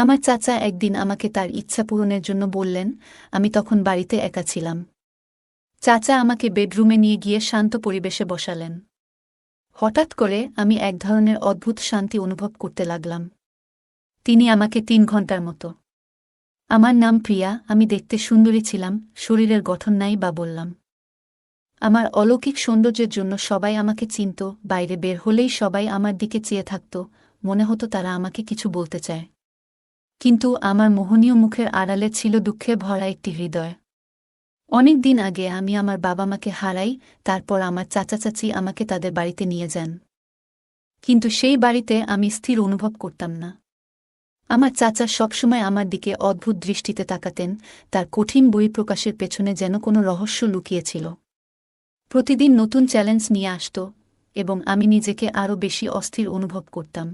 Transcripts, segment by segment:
আমার চাচা একদিন আমাকে তার ইচ্ছা পূরণের জন্য বললেন। আমি তখন বাড়িতে একা ছিলাম। চাচা আমাকে বেডরুমে নিয়ে গিয়ে শান্ত পরিবেশে বসালেন। হঠাৎ করে আমি এক ধরনের অদ্ভুত শান্তি অনুভব করতে লাগলাম। তিনি আমাকে 3 ঘন্টার মতো। আমার নাম প্রিয়া, আমি দেখতে সুন্দরী ছিলাম, শরীরের গঠন নাই বা বললাম। আমার অলৌকিক সৌন্দর্যের জন্য সবাই আমাকে চিনত, বাইরে বের হলেই সবাই আমার দিকে চেয়ে থাকত, মনে হতো তারা আমাকে কিছু বলতে চায়। কিন্তু আমার মোহনীয় মুখের আড়ালে ছিল দুঃখে ভরা একটি হৃদয়। অনেক দিন আগে আমি আমার বাবা মাকে হারাই, তারপর আমার চাচা চাচি আমাকে তাদের বাড়িতে নিয়ে যান। কিন্তু সেই বাড়িতে আমি স্থির অনুভব করতাম না। আমার চাচা সবসময় আমার দিকে অদ্ভুত দৃষ্টিতে তাকাতেন, তার কঠিন বহিঃপ্রকাশের পেছনে যেন কোনো রহস্য লুকিয়েছিল। প্রতিদিন নতুন চ্যালেঞ্জ নিয়ে আসত, এবং আমি নিজেকে আরও বেশি অস্থির অনুভব করতাম।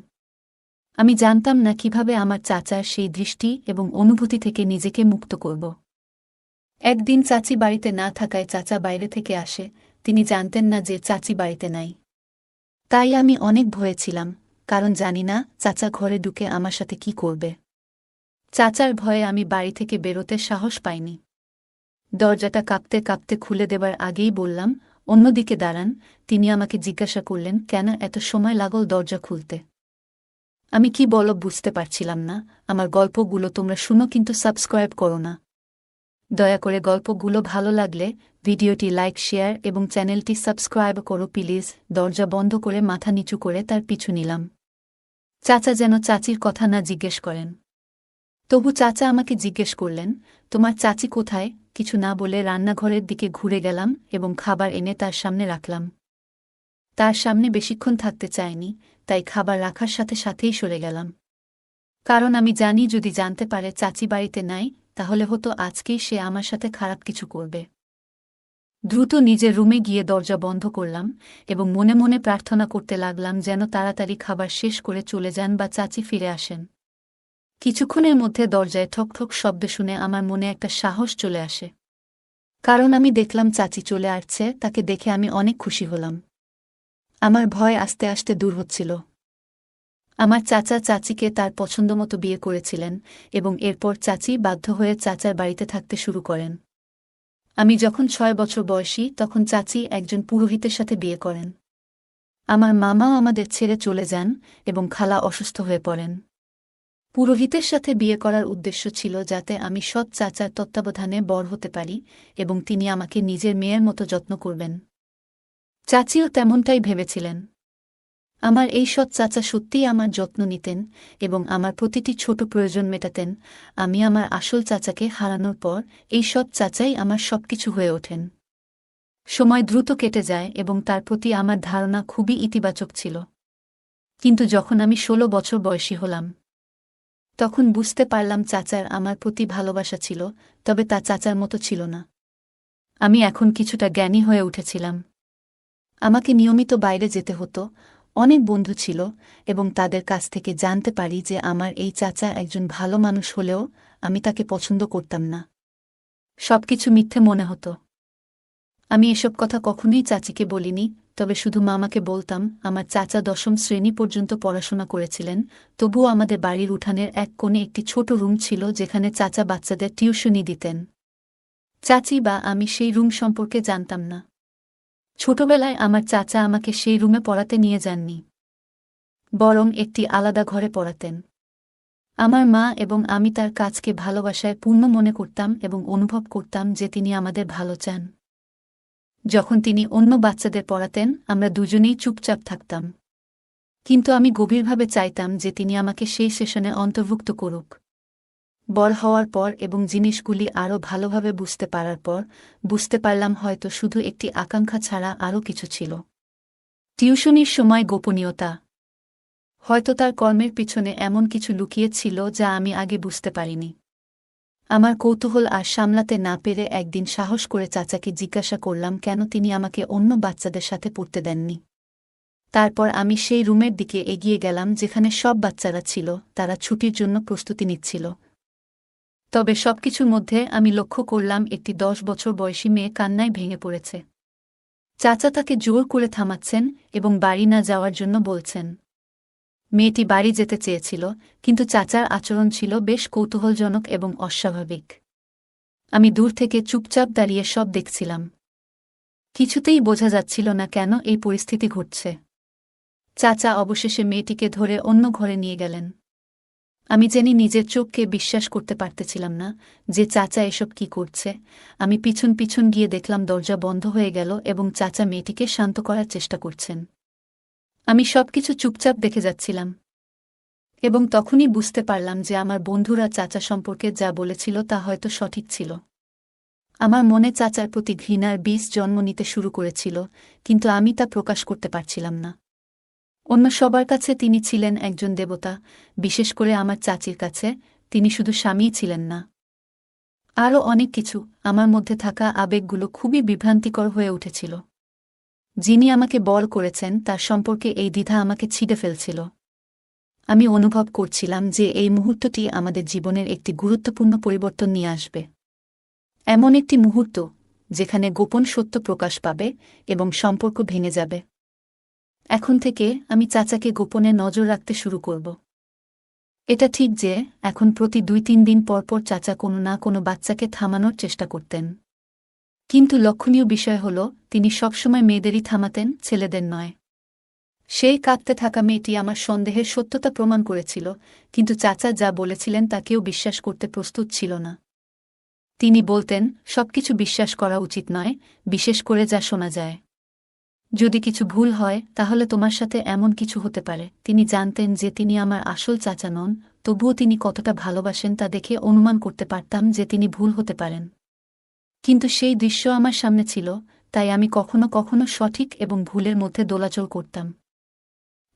আমি জানতাম না কিভাবে আমার চাচার সেই দৃষ্টি এবং অনুভূতি থেকে নিজেকে মুক্ত করব। একদিন চাচি বাড়িতে না থাকায় চাচা বাইরে থেকে আসে, তিনি জানতেন না যে চাচি বাড়িতে নাই। তাই আমি অনেক ভয়ে ছিলাম, কারণ জানি না চাচা ঘরে ঢুকে আমার সাথে কি করবে। চাচার ভয়ে আমি বাড়ি থেকে বেরোতে সাহস পাইনি। দরজাটা কাঁপতে কাঁপতে খুলে দেবার আগেই বললাম, অন্যদিকে দাঁড়ান। তিনি আমাকে জিজ্ঞাসা করলেন, কেন এত সময় লাগল দরজা খুলতে? আমি কি বলব বুঝতে পারছিলাম না। আমার গল্পগুলো তোমরা শুনো, কিন্তু সাবস্ক্রাইব করো না। দয়া করে গল্পগুলো ভালো লাগলে ভিডিওটি লাইক, শেয়ার এবং চ্যানেলটি সাবস্ক্রাইব করো প্লিজ। দরজা বন্ধ করে মাথা নিচু করে তার পিছু নিলাম। চাচা যেন চাচির কথা না জিজ্ঞেস করেন। তবু চাচা আমাকে জিজ্ঞেস করলেন, তোমার চাচি কোথায়? কিছু না বলে রান্নাঘরের দিকে ঘুরে গেলাম এবং খাবার এনে তার সামনে রাখলাম। তার সামনে বেশিক্ষণ থাকতে চাইনি, তাই খাবার রাখার সাথে সাথেই সরে গেলাম। কারণ আমি জানি যদি জানতে পারে চাচি বাড়িতে নাই, তাহলে হতো আজকেই সে আমার সাথে খারাপ কিছু করবে। দ্রুত নিজের রুমে গিয়ে দরজা বন্ধ করলাম এবং মনে মনে প্রার্থনা করতে লাগলাম যেন তাড়াতাড়ি খাবার শেষ করে চলে যান বা চাচি ফিরে আসেন। কিছুক্ষণের মধ্যে দরজায় ঠক ঠক শব্দ শুনে আমার মনে একটা সাহস চলে আসে। কারণ আমি দেখলাম চাচি চলে আসছে, তাকে দেখে আমি অনেক খুশি হলাম। আমার ভয় আস্তে আস্তে দূর হচ্ছিল। আমার চাচা চাচিকে তার পছন্দমতো বিয়ে করেছিলেন, এবং এরপর চাচি বাধ্য হয়ে চাচার বাড়িতে থাকতে শুরু করেন। আমি যখন 6 বছর বয়সী, তখন চাচি একজন পুরোহিতের সাথে বিয়ে করেন। আমার মামাও আমাদের ছেড়ে চলে যান এবং খালা অসুস্থ হয়ে পড়েন। পুরোহিতের সাথে বিয়ে করার উদ্দেশ্য ছিল যাতে আমি সৎ চাচার তত্ত্বাবধানে বড় হতে পারি এবং তিনি আমাকে নিজের মেয়ের মতো যত্ন করবেন। চাচিও তেমনটাই ভেবেছিলেন। আমার এই সৎ চাচা সত্যিই আমার যত্ন নিতেন এবং আমার প্রতিটি ছোট প্রয়োজন মেটাতেন। আমি আমার আসল চাচাকে হারানোর পর এই সৎ চাচাই আমার সবকিছু হয়ে ওঠেন। সময় দ্রুত কেটে যায় এবং তার প্রতি আমার ধারণা খুবই ইতিবাচক ছিল। কিন্তু যখন আমি 16 বছর বয়সী হলাম, তখন বুঝতে পারলাম চাচার আমার প্রতি ভালোবাসা ছিল, তবে তা চাচার মতো ছিল না। আমি এখন কিছুটা জ্ঞানী হয়ে উঠেছিলাম। আমাকে নিয়মিত বাইরে যেতে হতো, অনেক বন্ধু ছিল, এবং তাদের কাছ থেকে জানতে পারি যে আমার এই চাচা একজন ভালো মানুষ হলেও আমি তাকে পছন্দ করতাম না। সবকিছু মিথ্যে মনে হতো। আমি এসব কথা কখনোই চাচিকে বলিনি, তবে শুধু মামাকে বলতাম। আমার চাচা 10ম শ্রেণী পর্যন্ত পড়াশোনা করেছিলেন, তবুও আমাদের বাড়ির উঠানের এক কোণে একটি ছোট রুম ছিল যেখানে চাচা বাচ্চাদের টিউশনি দিতেন। চাচি বা আমি সেই রুম সম্পর্কে জানতাম না। ছোটবেলায় আমার চাচা আমাকে সেই রুমে পড়াতে নিয়ে যাননি, বরং একটি আলাদা ঘরে পড়াতেন। আমার মা এবং আমি তার কাজকে ভালোবাসায় পূর্ণ মনে করতাম এবং অনুভব করতাম যে তিনি আমাদের ভালো চান। যখন তিনি অন্য বাচ্চাদের পড়াতেন, আমরা দুজনেই চুপচাপ থাকতাম। কিন্তু আমি গভীরভাবে চাইতাম যে তিনি আমাকে সেই সেশনে অন্তর্ভুক্ত করুক। বড় হওয়ার পর এবং জিনিসগুলি আরও ভালোভাবে বুঝতে পারার পর বুঝতে পারলাম হয়তো শুধু একটি আকাঙ্ক্ষা ছাড়া আরও কিছু ছিল। টিউশনির সময় গোপনীয়তা। হয়তো তার কর্মের পিছনে এমন কিছু লুকিয়ে ছিল যা আমি আগে বুঝতে পারিনি। আমার কৌতূহল আর সামলাতে না পেরে একদিন সাহস করে চাচাকে জিজ্ঞাসা করলাম কেন তিনি আমাকে অন্য বাচ্চাদের সাথে পড়তে দেননি। তারপর আমি সেই রুমের দিকে এগিয়ে গেলাম যেখানে সব বাচ্চারা ছিল, তারা ছুটির জন্য প্রস্তুতি নিচ্ছিল। তবে সবকিছুর মধ্যে আমি লক্ষ্য করলাম একটি 10 বছর বয়সী মেয়ে কান্নায় ভেঙে পড়েছে। চাচা তাকে জোর করে থামাচ্ছেন এবং বাড়ি না যাওয়ার জন্য বলছেন। মেয়েটি বাড়ি যেতে চেয়েছিল, কিন্তু চাচার আচরণ ছিল বেশ কৌতূহলজনক এবং অস্বাভাবিক। আমি দূর থেকে চুপচাপ দাঁড়িয়ে সব দেখছিলাম। কিছুতেই বোঝা যাচ্ছিল না কেন এই পরিস্থিতি ঘটছে। চাচা অবশেষে মেয়েটিকে ধরে অন্য ঘরে নিয়ে গেলেন। আমি জানি নিজের চোখকে বিশ্বাস করতে পারতেছিলাম না যে চাচা এসব কি করছে। আমি পিছন পিছন গিয়ে দেখলাম দরজা বন্ধ হয়ে গেল এবং চাচা মেয়েটিকে শান্ত করার চেষ্টা করছেন। আমি সবকিছু চুপচাপ দেখে যাচ্ছিলাম এবং তখনই বুঝতে পারলাম যে আমার বন্ধুরা চাচা সম্পর্কে যা বলেছিল তা হয়তো সঠিক ছিল। আমার মনে চাচার প্রতি ঘৃণার বীজ জন্ম নিতে শুরু করেছিল, কিন্তু আমি তা প্রকাশ করতে পারছিলাম না। অন্য সবার কাছে তিনি ছিলেন একজন দেবতা, বিশেষ করে আমার চাচির কাছে তিনি শুধু স্বামীই ছিলেন না, আরও অনেক কিছু। আমার মধ্যে থাকা আবেগগুলো খুবই বিভ্রান্তিকর হয়ে উঠেছিল। যিনি আমাকে বল করেছেন তার সম্পর্কে এই দ্বিধা আমাকে ছিঁড়ে ফেলছিল। আমি অনুভব করছিলাম যে এই মুহূর্তটি আমাদের জীবনের একটি গুরুত্বপূর্ণ পরিবর্তন নিয়ে আসবে। এমন একটি মুহূর্ত যেখানে গোপন সত্য প্রকাশ পাবে এবং সম্পর্ক ভেঙে যাবে। এখন থেকে আমি চাচাকে গোপনে নজর রাখতে শুরু করব। এটা ঠিক যে এখন প্রতি 2-3 দিন পরপর চাচা কোনো না কোনো বাচ্চাকে থামানোর চেষ্টা করতেন। কিন্তু লক্ষণীয় বিষয় হল তিনি সবসময় মেয়েদেরই থামাতেন, ছেলেদের নয়। সেই কাঁদতে থাকা মেয়েটি আমার সন্দেহের সত্যতা প্রমাণ করেছিল, কিন্তু চাচা যা বলেছিলেন তা কেউ বিশ্বাস করতে প্রস্তুত ছিল না। তিনি বলতেন সবকিছু বিশ্বাস করা উচিত নয়, বিশেষ করে যা শোনা যায়। যদি কিছু ভুল হয় তাহলে তোমার সাথে এমন কিছু হতে পারে। তিনি জানতেন যে তিনি আমার আসল চাচা নন, তবুও তিনি কতটা ভালোবাসেন তা দেখে অনুমান করতে পারতাম যে তিনি ভুল হতে পারেন। কিন্তু সেই দৃশ্য আমার সামনে ছিল, তাই আমি কখনো কখনো সঠিক এবং ভুলের মধ্যে দোলাচল করতাম।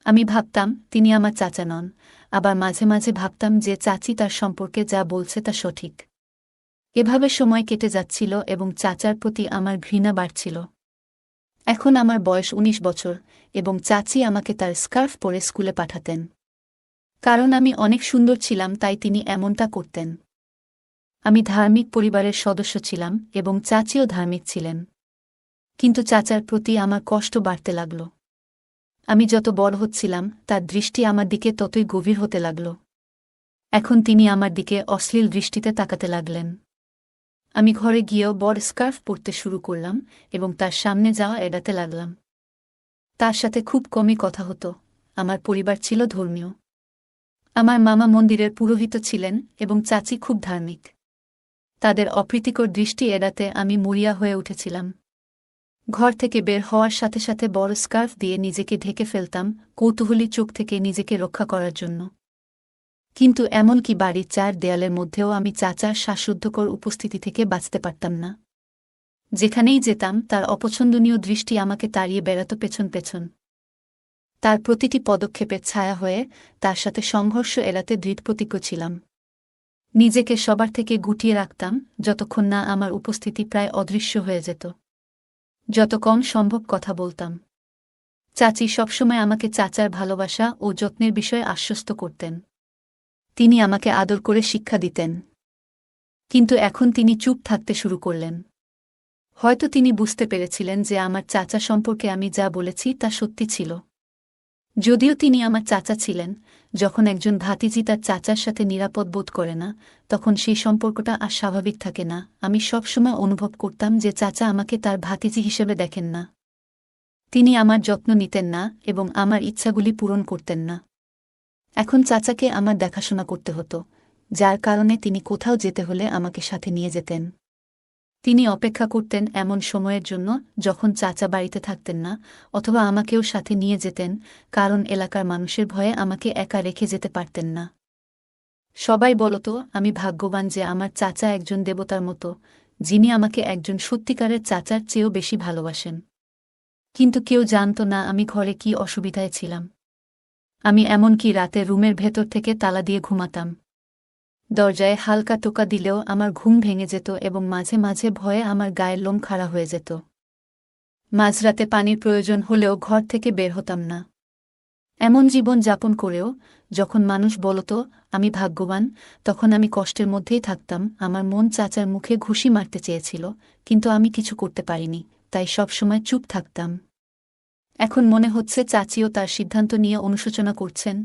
আমি ভাবতাম তিনি আমার চাচা নন, আবার মাঝে মাঝে ভাবতাম যে চাচি তার সম্পর্কে যা বলছে তা সঠিক। এভাবে সময় কেটে যাচ্ছিল এবং চাচার প্রতি আমার ঘৃণা বাড়ছিল। এখন আমার বয়স 19 বছর এবং চাচি আমাকে তার স্কার্ফ পরে স্কুলে পাঠাতেন। কারণ আমি অনেক সুন্দর ছিলাম তাই তিনি এমনটা করতেন। আমি ধার্মিক পরিবারের সদস্য ছিলাম এবং চাচিও ধার্মিক ছিলেন। কিন্তু চাচার প্রতি আমার কষ্ট বাড়তে লাগল। আমি যত বড় হচ্ছিলাম তার দৃষ্টি আমার দিকে ততই গভীর হতে লাগল। এখন তিনি আমার দিকে অশ্লীল দৃষ্টিতে তাকাতে লাগলেন। আমি ঘরে গিয়েও বড় স্কার্ফ পরতে শুরু করলাম এবং তার সামনে যাওয়া এড়াতে লাগলাম। তার সাথে খুব কমই কথা হতো। আমার পরিবার ছিল ধর্মীয়। আমার মামা মন্দিরের পুরোহিত ছিলেন এবং চাচি খুব ধার্মিক। তাদের অপ্রীতিকর দৃষ্টি এড়াতে আমি মরিয়া হয়ে উঠেছিলাম। ঘর থেকে বের হওয়ার সাথে সাথে বড় স্কার্ফ দিয়ে নিজেকে ঢেকে ফেলতাম, কৌতূহলী চোখ থেকে নিজেকে রক্ষা করার জন্য। কিন্তু এমনকি বাড়ির 4 দেয়ালের মধ্যেও আমি চাচার শ্বাসরুদ্ধকর উপস্থিতি থেকে বাঁচতে পারতাম না। যেখানেই যেতাম তার অপছন্দনীয় দৃষ্টি আমাকে তাড়িয়ে বেড়াত পেছন পেছন। তার প্রতিটি পদক্ষেপের ছায়া হয়ে তার সাথে সংঘর্ষ এড়াতে দৃঢ়প্রতিজ্ঞ ছিলাম। নিজেকে সবার থেকে গুটিয়ে রাখতাম যতক্ষণ না আমার উপস্থিতি প্রায় অদৃশ্য হয়ে যেত। যত কম সম্ভব কথা বলতাম। চাচি সবসময় আমাকে চাচার ভালোবাসা ও যত্নের বিষয়ে আশ্বস্ত করতেন। তিনি আমাকে আদর করে শিক্ষা দিতেন। কিন্তু এখন তিনি চুপ থাকতে শুরু করলেন। হয়তো তিনি বুঝতে পেরেছিলেন যে আমার চাচা সম্পর্কে আমি যা বলেছি তা সত্যি ছিল। যদিও তিনি আমার চাচা ছিলেন, যখন একজন ভাতিজি তার চাচার সাথে নিরাপদ বোধ করে না, তখন সেই সম্পর্কটা আর স্বাভাবিক থাকে না। আমি সবসময় অনুভব করতাম যে চাচা আমাকে তার ভাতিজি হিসেবে দেখেন না। তিনি আমার যত্ন নিতেন না এবং আমার ইচ্ছাগুলি পূরণ করতেন না। এখন চাচাকে আমার দেখাশোনা করতে হতো, যার কারণে তিনি কোথাও যেতে হলে আমাকে সাথে নিয়ে যেতেন। তিনি অপেক্ষা করতেন এমন সময়ের জন্য যখন চাচা বাড়িতে থাকতেন না, অথবা আমাকেও সাথে নিয়ে যেতেন, কারণ এলাকার মানুষের ভয়ে আমাকে একা রেখে যেতে পারতেন না। সবাই বলত আমি ভাগ্যবান যে আমার চাচা একজন দেবতার মতো, যিনি আমাকে একজন সত্যিকারের চাচার চেয়েও বেশি ভালোবাসেন। কিন্তু কেউ জানত না আমি ঘরে কি অসুবিধায় ছিলাম। আমি এমনকি রাতে রুমের ভেতর থেকে তালা দিয়ে ঘুমাতাম। দরজায় হালকা টোকা দিলেও আমার ঘুম ভেঙে যেত এবং মাঝে মাঝে ভয়ে আমার গায়ের লোম খাড়া হয়ে যেত। মাঝরাতে পানির প্রয়োজন হলেও ঘর থেকে বের হতাম না। এমন জীবন যাপন করেও যখন মানুষ বলত আমি ভাগ্যবান, তখন আমি কষ্টের মধ্যেই থাকতাম। আমার মন চাচার মুখে ঘুষি মারতে চেয়েছিল, কিন্তু আমি কিছু করতে পারিনি, তাই সবসময় চুপ থাকতাম। এখন মনে হচ্ছে চাচিও তার সিদ্ধান্ত নিয়ে অনুশোচনা করছেন।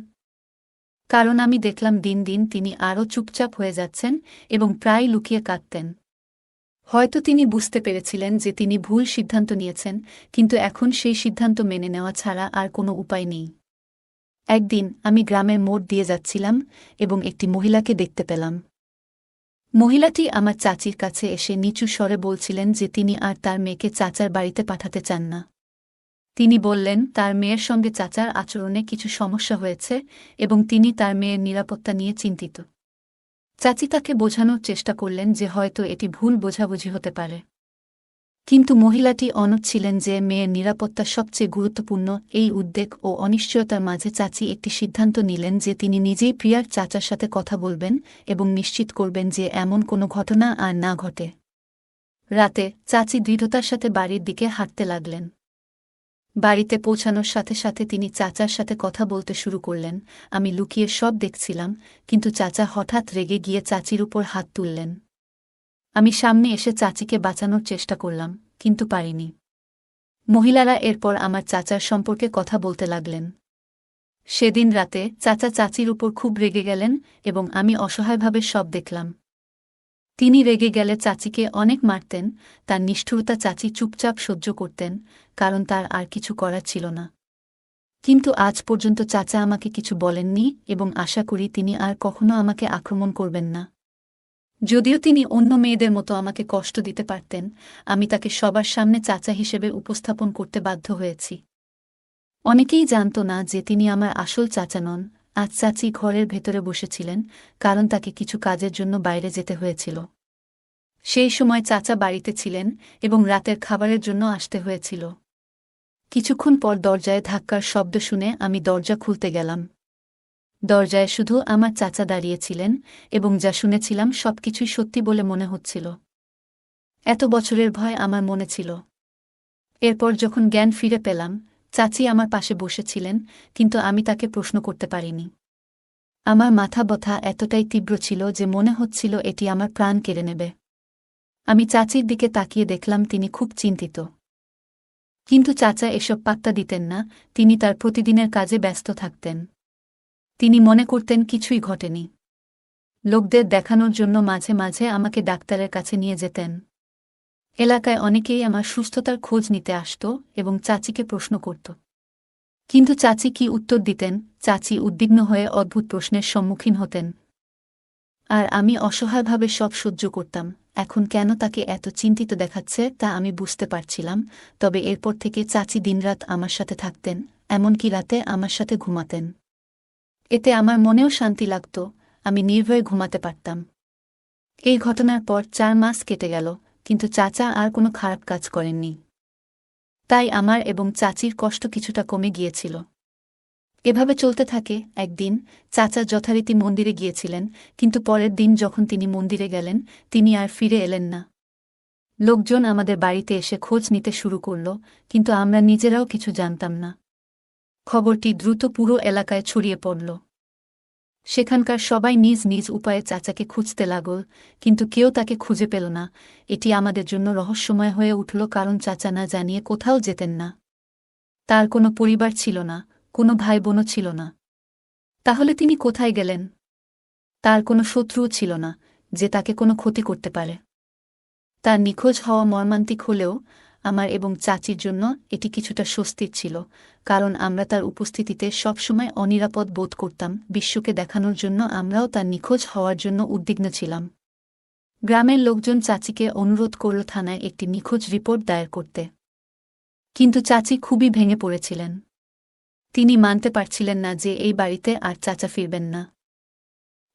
কারণ আমি দেখলাম দিন দিন তিনি আরও চুপচাপ হয়ে যাচ্ছেন এবং প্রায় লুকিয়ে কাঁদতেন। হয়তো তিনি বুঝতে পেরেছিলেন যে তিনি ভুল সিদ্ধান্ত নিয়েছেন, কিন্তু এখন সেই সিদ্ধান্ত মেনে নেওয়া ছাড়া আর কোনো উপায় নেই। একদিন আমি গ্রামের মোড় দিয়ে যাচ্ছিলাম এবং একটি মহিলাকে দেখতে পেলাম। মহিলাটি আমার চাচির কাছে এসে নিচু স্বরে বলছিলেন যে তিনি আর তার মেয়েকে চাচার বাড়িতে পাঠাতে চান না। তিনি বললেন তার মেয়ের সঙ্গে চাচার আচরণে কিছু সমস্যা হয়েছে এবং তিনি তার মেয়ের নিরাপত্তা নিয়ে চিন্তিত। চাচি তাকে বোঝানোর চেষ্টা করলেন যে হয়তো এটি ভুল বোঝাবুঝি হতে পারে, কিন্তু মহিলাটি অনড় ছিলেন যে মেয়ের নিরাপত্তা সবচেয়ে গুরুত্বপূর্ণ। এই উদ্বেগ ও অনিশ্চয়তার মাঝে চাচি একটি সিদ্ধান্ত নিলেন যে তিনি নিজেই প্রিয়ার চাচার সাথে কথা বলবেন এবং নিশ্চিত করবেন যে এমন কোনো ঘটনা আর না ঘটে। রাতে চাচি দৃঢ়তার সাথে বাড়ির দিকে হাঁটতে লাগলেন। বাড়িতে পৌঁছানোর সাথে সাথে তিনি চাচার সাথে কথা বলতে শুরু করলেন। আমি লুকিয়ে সব দেখছিলাম, কিন্তু চাচা হঠাৎ রেগে গিয়ে চাচির উপর হাত তুললেন। আমি সামনে এসে চাচিকে বাঁচানোর চেষ্টা করলাম, কিন্তু পারিনি। মহিলারা এরপর আমার চাচার সম্পর্কে কথা বলতে লাগলেন। সেদিন রাতে চাচা চাচির উপর খুব রেগে গেলেন এবং আমি অসহায়ভাবে সব দেখলাম। তিনি রেগে গেলে চাচিকে অনেক মারতেন, তার নিষ্ঠুরতা চাচি চুপচাপ সহ্য করতেন, কারণ তার আর কিছু করার ছিল না। কিন্তু আজ পর্যন্ত চাচা আমাকে কিছু বলেননি এবং আশা করি তিনি আর কখনো আমাকে আক্রমণ করবেন না। যদিও তিনি অন্য মেয়েদের মতো আমাকে কষ্ট দিতে পারতেন, আমি তাকে সবার সামনে চাচা হিসেবে উপস্থাপন করতে বাধ্য হয়েছি। অনেকেই জানত না যে তিনি আমার আসল চাচা নন। আজ চাচি ঘরের ভেতরে বসেছিলেন, কারণ তাকে কিছু কাজের জন্য বাইরে যেতে হয়েছিল। সেই সময় চাচা বাড়িতে ছিলেন এবং রাতের খাবারের জন্য আসতে হয়েছিল। কিছুক্ষণ পর দরজায় ধাক্কার শব্দ শুনে আমি দরজা খুলতে গেলাম। দরজায় শুধু আমার চাচা দাঁড়িয়েছিলেন এবং যা শুনেছিলাম সবকিছুই সত্যি বলে মনে হচ্ছিল। এত বছরের ভয় আমার মনে ছিল। এরপর যখন জ্ঞান ফিরে পেলাম, চাচি আমার পাশে বসেছিলেন, কিন্তু আমি তাকে প্রশ্ন করতে পারিনি। আমার মাথা ব্যথা এতটাই তীব্র ছিল যে মনে হচ্ছিল এটি আমার প্রাণ কেড়ে নেবে। আমি চাচির দিকে তাকিয়ে দেখলাম তিনি খুব চিন্তিত। কিন্তু চাচা এসব পাত্তা দিতেন না, তিনি তার প্রতিদিনের কাজে ব্যস্ত থাকতেন। তিনি মনে করতেন কিছুই ঘটেনি। লোকদের দেখানোর জন্য মাঝে মাঝে আমাকে ডাক্তারের কাছে নিয়ে যেতেন। এলাকায় অনেকেই আমার সুস্থতার খোঁজ নিতে আসত এবং চাচিকে প্রশ্ন করত। কিন্তু চাচি কি উত্তর দিতেন? চাচি উদ্বিগ্ন হয়ে অদ্ভুত প্রশ্নের সম্মুখীন হতেন, আর আমি অসহায়ভাবে সব সহ্য করতাম। এখন কেন তাকে এত চিন্তিত দেখাচ্ছে তা আমি বুঝতে পারছিলাম, তবে এরপর থেকে চাচি দিনরাত আমার সাথে থাকতেন, এমনকি রাতে আমার সাথে ঘুমাতেন। এতে আমার মনেও শান্তি লাগত, আমি নির্ভয়ে ঘুমাতে পারতাম। এই ঘটনার পর 4 মাস কেটে গেল, কিন্তু চাচা আর কোনো খারাপ কাজ করেননি। তাই আমার এবং চাচির কষ্ট কিছুটা কমে গিয়েছিল। এভাবে চলতে থাকে। একদিন চাচা যথারীতি মন্দিরে গিয়েছিলেন, কিন্তু পরের দিন যখন তিনি মন্দিরে গেলেন, তিনি আর ফিরে এলেন না। লোকজন আমাদের বাড়িতে এসে খোঁজ নিতে শুরু করল, কিন্তু আমরা নিজেরাও কিছু জানতাম না। খবরটি দ্রুত পুরো এলাকায় ছড়িয়ে পড়ল। সেখানকার সবাই নিজ নিজ উপায়ে চাচাকে খুঁজতে লাগল, কিন্তু কেউ তাকে খুঁজে পেল না। এটি আমাদের জন্য রহস্যময় হয়ে উঠল, কারণ চাচা না জানিয়ে কোথাও যেতেন না। তার কোনো পরিবার ছিল না, কোনো ভাই বোনও ছিল না। তাহলে তিনি কোথায় গেলেন? তার কোনো শত্রুও ছিল না যে তাকে কোনো ক্ষতি করতে পারে। তার নিখোঁজ হওয়া মর্মান্তিক হলেও আমার এবং চাচির জন্য এটি কিছুটা স্বস্তির ছিল, কারণ আমরা তার উপস্থিতিতে সবসময় অনিরাপদ বোধ করতাম। বিশ্বকে দেখানোর জন্য আমরাও তার নিখোঁজ হওয়ার জন্য উদ্বিগ্ন ছিলাম। গ্রামের লোকজন চাচিকে অনুরোধ করল থানায় একটি নিখোঁজ রিপোর্ট দায়ের করতে, কিন্তু চাচি খুবই ভেঙে পড়েছিলেন। তিনি মানতে পারছিলেন না যে এই বাড়িতে আর চাচা ফিরবেন না।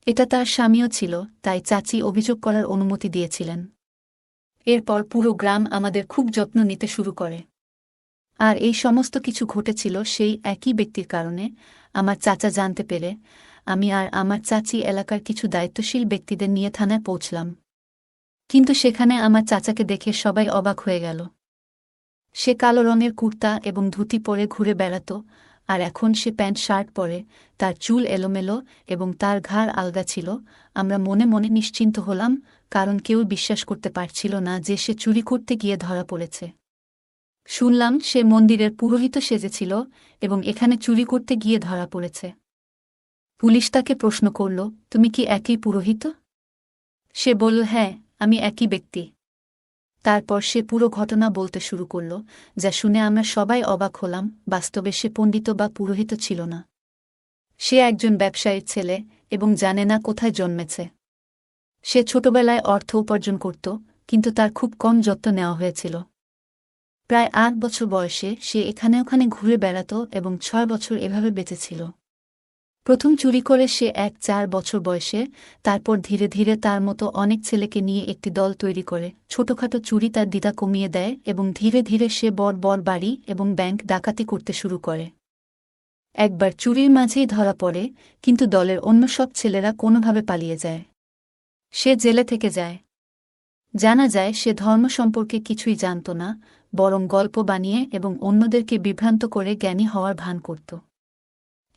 এটা তার স্বামীও ছিল, তাই চাচি অভিযোগ করার অনুমতি দিয়েছিলেন। এরপর পুরো গ্রাম আমাদের খুব যত্ন নিতে শুরু করে। আর এই সমস্ত কিছু ঘটেছিল সেই একই ব্যক্তির কারণে। আমার চাচা জানতে পেরে আমি আর আমার চাচি এলাকার কিছু দায়িত্বশীল ব্যক্তিদের নিয়ে থানায় পৌঁছলাম। কিন্তু সেখানে আমার চাচাকে দেখে সবাই অবাক হয়ে গেল। সে কালো রঙের কুর্তা এবং ধুতি পরে ঘুরে বেড়াত, আর এখন সে প্যান্ট শার্ট পরে। তার চুল এলোমেলো এবং তার ঘাড় আলগা ছিল। আমরা মনে মনে নিশ্চিন্ত হলাম, কারণ কেউ বিশ্বাস করতে পারছিল না যে সে চুরি করতে গিয়ে ধরা পড়েছে। শুনলাম সে মন্দিরের পুরোহিত সেজেছিল এবং এখানে চুরি করতে গিয়ে ধরা পড়েছে। পুলিশ তাকে প্রশ্ন করল, তুমি কি একই পুরোহিত? সে বলল, হ্যাঁ, আমি একই ব্যক্তি। তারপর সে পুরো ঘটনা বলতে শুরু করল, যা শুনে আমরা সবাই অবাক হলাম। বাস্তবে সে পণ্ডিত বা পুরোহিত ছিল না। সে একজন ব্যবসায়ীর ছেলে এবং জানে না কোথায় জন্মেছে। সে ছোটবেলায় অর্থ উপার্জন করত, কিন্তু তার খুব কম যত্ন নেওয়া হয়েছিল। প্রায় ৮ বছর বয়সে সে এখানে ওখানে ঘুরে বেড়াত এবং ৬ বছর এভাবে বেঁচেছিল। প্রথম চুরি করে সে ৪ বছর বয়সে, তারপর ধীরে ধীরে তার মতো অনেক ছেলেকে নিয়ে একটি দল তৈরি করে ছোটখাটো চুরি তার দ্বিধা কমিয়ে দেয় এবং ধীরে ধীরে সে বড় বড় বাড়ি এবং ব্যাংক ডাকাতি করতে শুরু করে। একবার চুরির মাঝেই ধরা পড়ে, কিন্তু দলের অন্য সব ছেলেরা কোনোভাবে পালিয়ে যায়। সে জেলে থেকে যায়। জানা যায় সে ধর্ম সম্পর্কে কিছুই জানত না, বরং গল্প বানিয়ে এবং অন্যদেরকে বিভ্রান্ত করে জ্ঞানী হওয়ার ভান করত।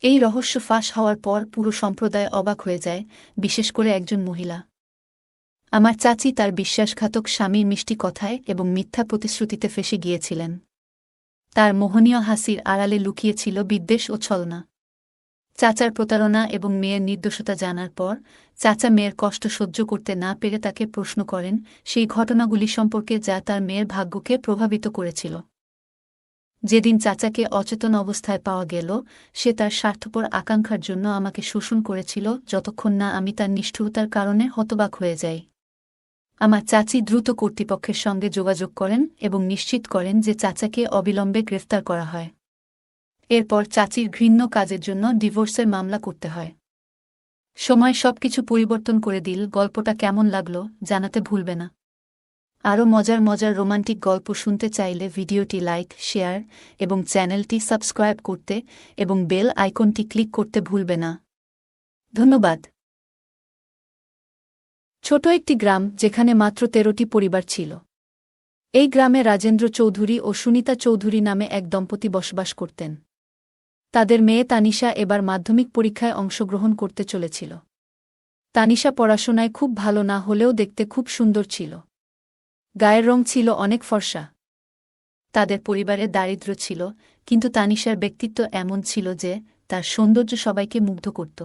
এই রহস্য ফাঁস হওয়ার পর পুরো সম্প্রদায় অবাক হয়ে যায়, বিশেষ করে একজন মহিলা। আমার চাচি তার বিশ্বাসঘাতক স্বামীর মিষ্টি কথায় এবং মিথ্যা প্রতিশ্রুতিতে ফেঁসে গিয়েছিলেন। তার মোহনীয় হাসির আড়ালে লুকিয়েছিল বিদ্বেষ ও ছলনা। চাচার প্রতারণা এবং মেয়ের নির্দোষতা জানার পর চাচা মেয়ের কষ্ট সহ্য করতে না পেরে তাকে প্রশ্ন করেন সেই ঘটনাগুলি সম্পর্কে যা তার মেয়ের ভাগ্যকে প্রভাবিত করেছিল। যেদিন চাচাকে অচেতন অবস্থায় পাওয়া গেল, সে তার স্বার্থপর আকাঙ্ক্ষার জন্য আমাকে শোষণ করেছিল যতক্ষণ না আমি তার নিষ্ঠুরতার কারণে হতবাক হয়ে যাই। আমার চাচি দ্রুত কর্তৃপক্ষের সঙ্গে যোগাযোগ করেন এবং নিশ্চিত করেন যে চাচাকে অবিলম্বে গ্রেফতার করা হয়। এরপর চাচির ঘৃণ্য কাজের জন্য ডিভোর্সের মামলা করতে হয়। সময় সবকিছু পরিবর্তন করে দিল। গল্পটা কেমন লাগলো জানাতে ভুলবে না। আরও মজার মজার রোমান্টিক গল্প শুনতে চাইলে ভিডিওটি লাইক, শেয়ার এবং চ্যানেলটি সাবস্ক্রাইব করতে এবং বেল আইকনটি ক্লিক করতে ভুলবে না। ধন্যবাদ। ছোট একটি গ্রাম যেখানে মাত্র ১৩টি পরিবার ছিল। এই গ্রামে রাজেন্দ্র চৌধুরী ও সুনিতা চৌধুরী নামে এক দম্পতি বসবাস করতেন। তাদের মেয়ে তানিশা এবার মাধ্যমিক পরীক্ষায় অংশগ্রহণ করতে চলেছিল। তানিশা পড়াশোনায় খুব ভালো না হলেও দেখতে খুব সুন্দর ছিল। গায়ের রং ছিল অনেক ফর্সা। তাদের পরিবারে দারিদ্র্য ছিল, কিন্তু তানিশার ব্যক্তিত্ব এমন ছিল যে তার সৌন্দর্য সবাইকে মুগ্ধ করত।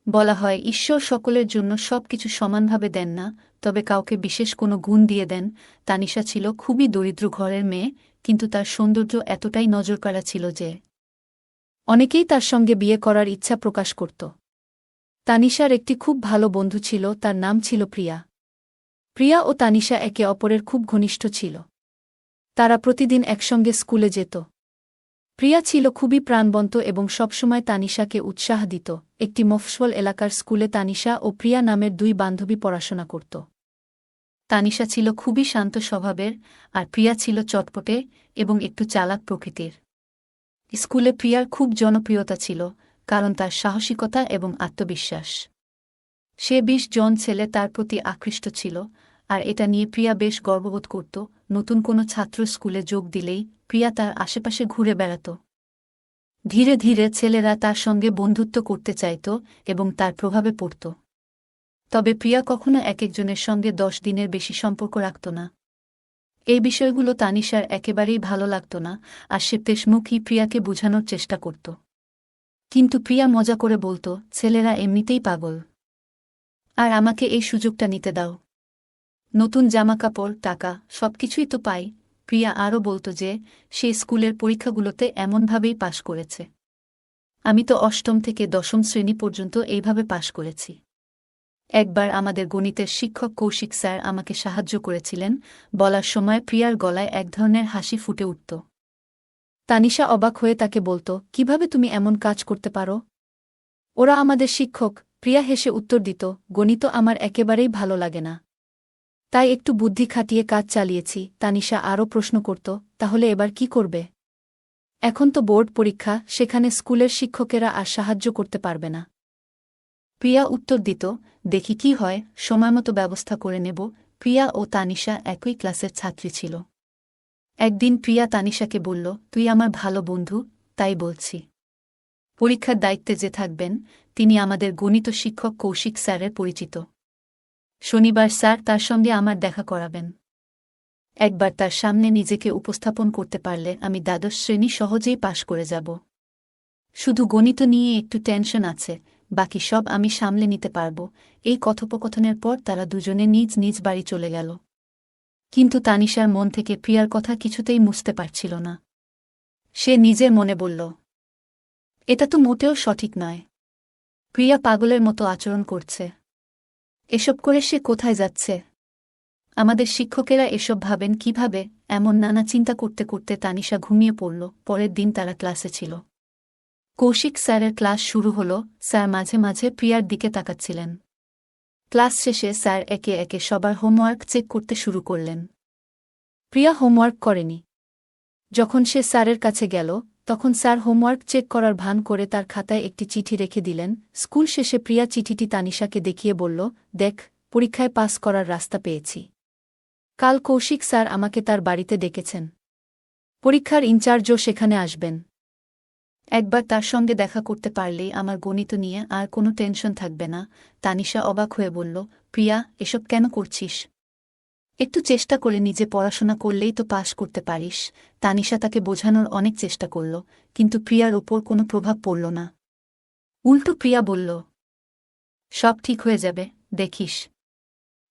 বলা হয় ঈশ্বর সকলের জন্য সবকিছু সমানভাবে দেন না, তবে কাউকে বিশেষ কোনো গুণ দিয়ে দেন। তানিশা ছিল খুবই দরিদ্র ঘরের মেয়ে, কিন্তু তার সৌন্দর্য এতটাই নজরকাড়া ছিল যে অনেকেই তার সঙ্গে বিয়ে করার ইচ্ছা প্রকাশ করত। তানিশার একটি খুব ভালো বন্ধু ছিল, তার নাম ছিল প্রিয়া। প্রিয়া ও তানিশা একে অপরের খুব ঘনিষ্ঠ ছিল। তারা প্রতিদিন একসঙ্গে স্কুলে যেত। প্রিয়া ছিল খুবই প্রাণবন্ত এবং সবসময় তানিশাকে উৎসাহ দিত। একটি মফস্বল এলাকার স্কুলে তানিশা ও প্রিয়া নামের ২ বান্ধবী পড়াশোনা করত। তানিশা ছিল খুবই শান্ত স্বভাবের, আর প্রিয়া ছিল চটপটে এবং একটু চালাক প্রকৃতির। স্কুলে প্রিয়ার খুব জনপ্রিয়তা ছিল, কারণ তার সাহসিকতা এবং আত্মবিশ্বাস। সে ২০ জন ছেলে তার প্রতি আকৃষ্ট ছিল, আর এটা নিয়ে প্রিয়া বেশ গর্ববোধ করত। নতুন কোনো ছাত্র স্কুলে যোগ দিলেই প্রিয়া তার আশেপাশে ঘুরে বেড়াত। ধীরে ধীরে ছেলেরা তার সঙ্গে বন্ধুত্ব করতে চাইত এবং তার প্রভাবে পড়ত। তবে প্রিয়া কখনো একেকজনের সঙ্গে ১০ দিনের বেশি সম্পর্ক রাখত না। এই বিষয়গুলো তানিশার একেবারেই ভালো লাগত না, আর সে পেশমুখী প্রিয়াকে বোঝানোর চেষ্টা করত। কিন্তু প্রিয়া মজা করে বলত, ছেলেরা এমনিতেই পাগল, আর আমাকে এই সুযোগটা নিতে দাও। নতুন জামাকাপড়, টাকা সবকিছুই তো পাই। প্রিয়া আরও বলত যে সে স্কুলের পরীক্ষাগুলোতে এমনভাবেই পাশ করেছে। আমি তো ৮ম থেকে ১০ম শ্রেণী পর্যন্ত এইভাবে পাশ করেছি। একবার আমাদের গণিতের শিক্ষক কৌশিক স্যার আমাকে সাহায্য করেছিলেন। বলার সময় প্রিয়ার গলায় এক ধরনের হাসি ফুটে উঠত। তানিশা অবাক হয়ে তাকে বলত, কিভাবে তুমি এমন কাজ করতে পারো? ওরা আমাদের শিক্ষক। প্রিয়া হেসে উত্তর দিত, গণিত আমার একেবারেই ভালো লাগে না, তাই একটু বুদ্ধি খাটিয়ে কাজ চালিয়েছি। তানিশা আরও প্রশ্ন করত, তাহলে এবার কি করবে? এখন তো বোর্ড পরীক্ষা, সেখানে স্কুলের শিক্ষকেরা আর সাহায্য করতে পারবে না। প্রিয়া উত্তর দিত, দেখি কি হয়, সময়মতো ব্যবস্থা করে নেব। প্রিয়া ও তানিশা একই ক্লাসের ছাত্রী ছিল। একদিন প্রিয়া তানিশাকে বলল, তুই আমার ভালো বন্ধু, তাই বলছি। পরীক্ষার দায়িত্বে যে থাকবেন তিনি আমাদের গণিত শিক্ষক কৌশিক স্যারের পরিচিত। শনিবার স্যার তার সঙ্গে আমার দেখা করাবেন। একবার তার সামনে নিজেকে উপস্থাপন করতে পারলে আমি ১২শ শ্রেণী সহজেই পাশ করে যাব। শুধু গণিত নিয়ে একটু টেনশন আছে, বাকি সব আমি সামলে নিতে পারব। এই কথোপকথনের পর তারা দুজনে নিজ নিজ বাড়ি চলে গেল। কিন্তু তানিশার মন থেকে প্রিয়ার কথা কিছুতেই মুছতে পারছিল না। সে নিজের মনে বলল, এটা তো মোটেও সঠিক নয়। প্রিয়া পাগলের মতো আচরণ করছে। এসব করে সে কোথায় যাচ্ছে? আমাদের শিক্ষকেরা এসব ভাবেন কিভাবে? এমন নানা চিন্তা করতে করতে তানিশা ঘুমিয়ে পড়ল। পরের দিন তারা ক্লাসে ছিল। কৌশিক স্যারের ক্লাস শুরু হল। স্যার মাঝে মাঝে প্রিয়ার দিকে তাকাচ্ছিলেন। ক্লাস শেষে স্যার একে একে সবার হোমওয়ার্ক চেক করতে শুরু করলেন। প্রিয়া হোমওয়ার্ক করেনি। যখন সে স্যারের কাছে গেল, তখন স্যার হোমওয়ার্ক চেক করার ভান করে তার খাতায় একটি চিঠি রেখে দিলেন। স্কুল শেষে প্রিয়া চিঠিটি তানিশাকে দেখিয়ে বলল, দেখ, পরীক্ষায় পাস করার রাস্তা পেয়েছি। কাল কৌশিক স্যার আমাকে তার বাড়িতে ডেকেছেন। পরীক্ষার ইনচার্জও সেখানে আসবেন। একবার তার সঙ্গে দেখা করতে পারলেই আমার গণিত নিয়ে আর কোনো টেনশন থাকবে না। তানিশা অবাক হয়ে বলল, প্রিয়া, এসব কেন করছিস? একটু চেষ্টা করে নিজে পড়াশোনা করলেই তো পাশ করতে পারিস। তানিশা তাকে বোঝানোর অনেক চেষ্টা করল, কিন্তু প্রিয়ার ওপর কোনো প্রভাব পড়ল না। উল্টো প্রিয়া বলল, সব ঠিক হয়ে যাবে, দেখিস।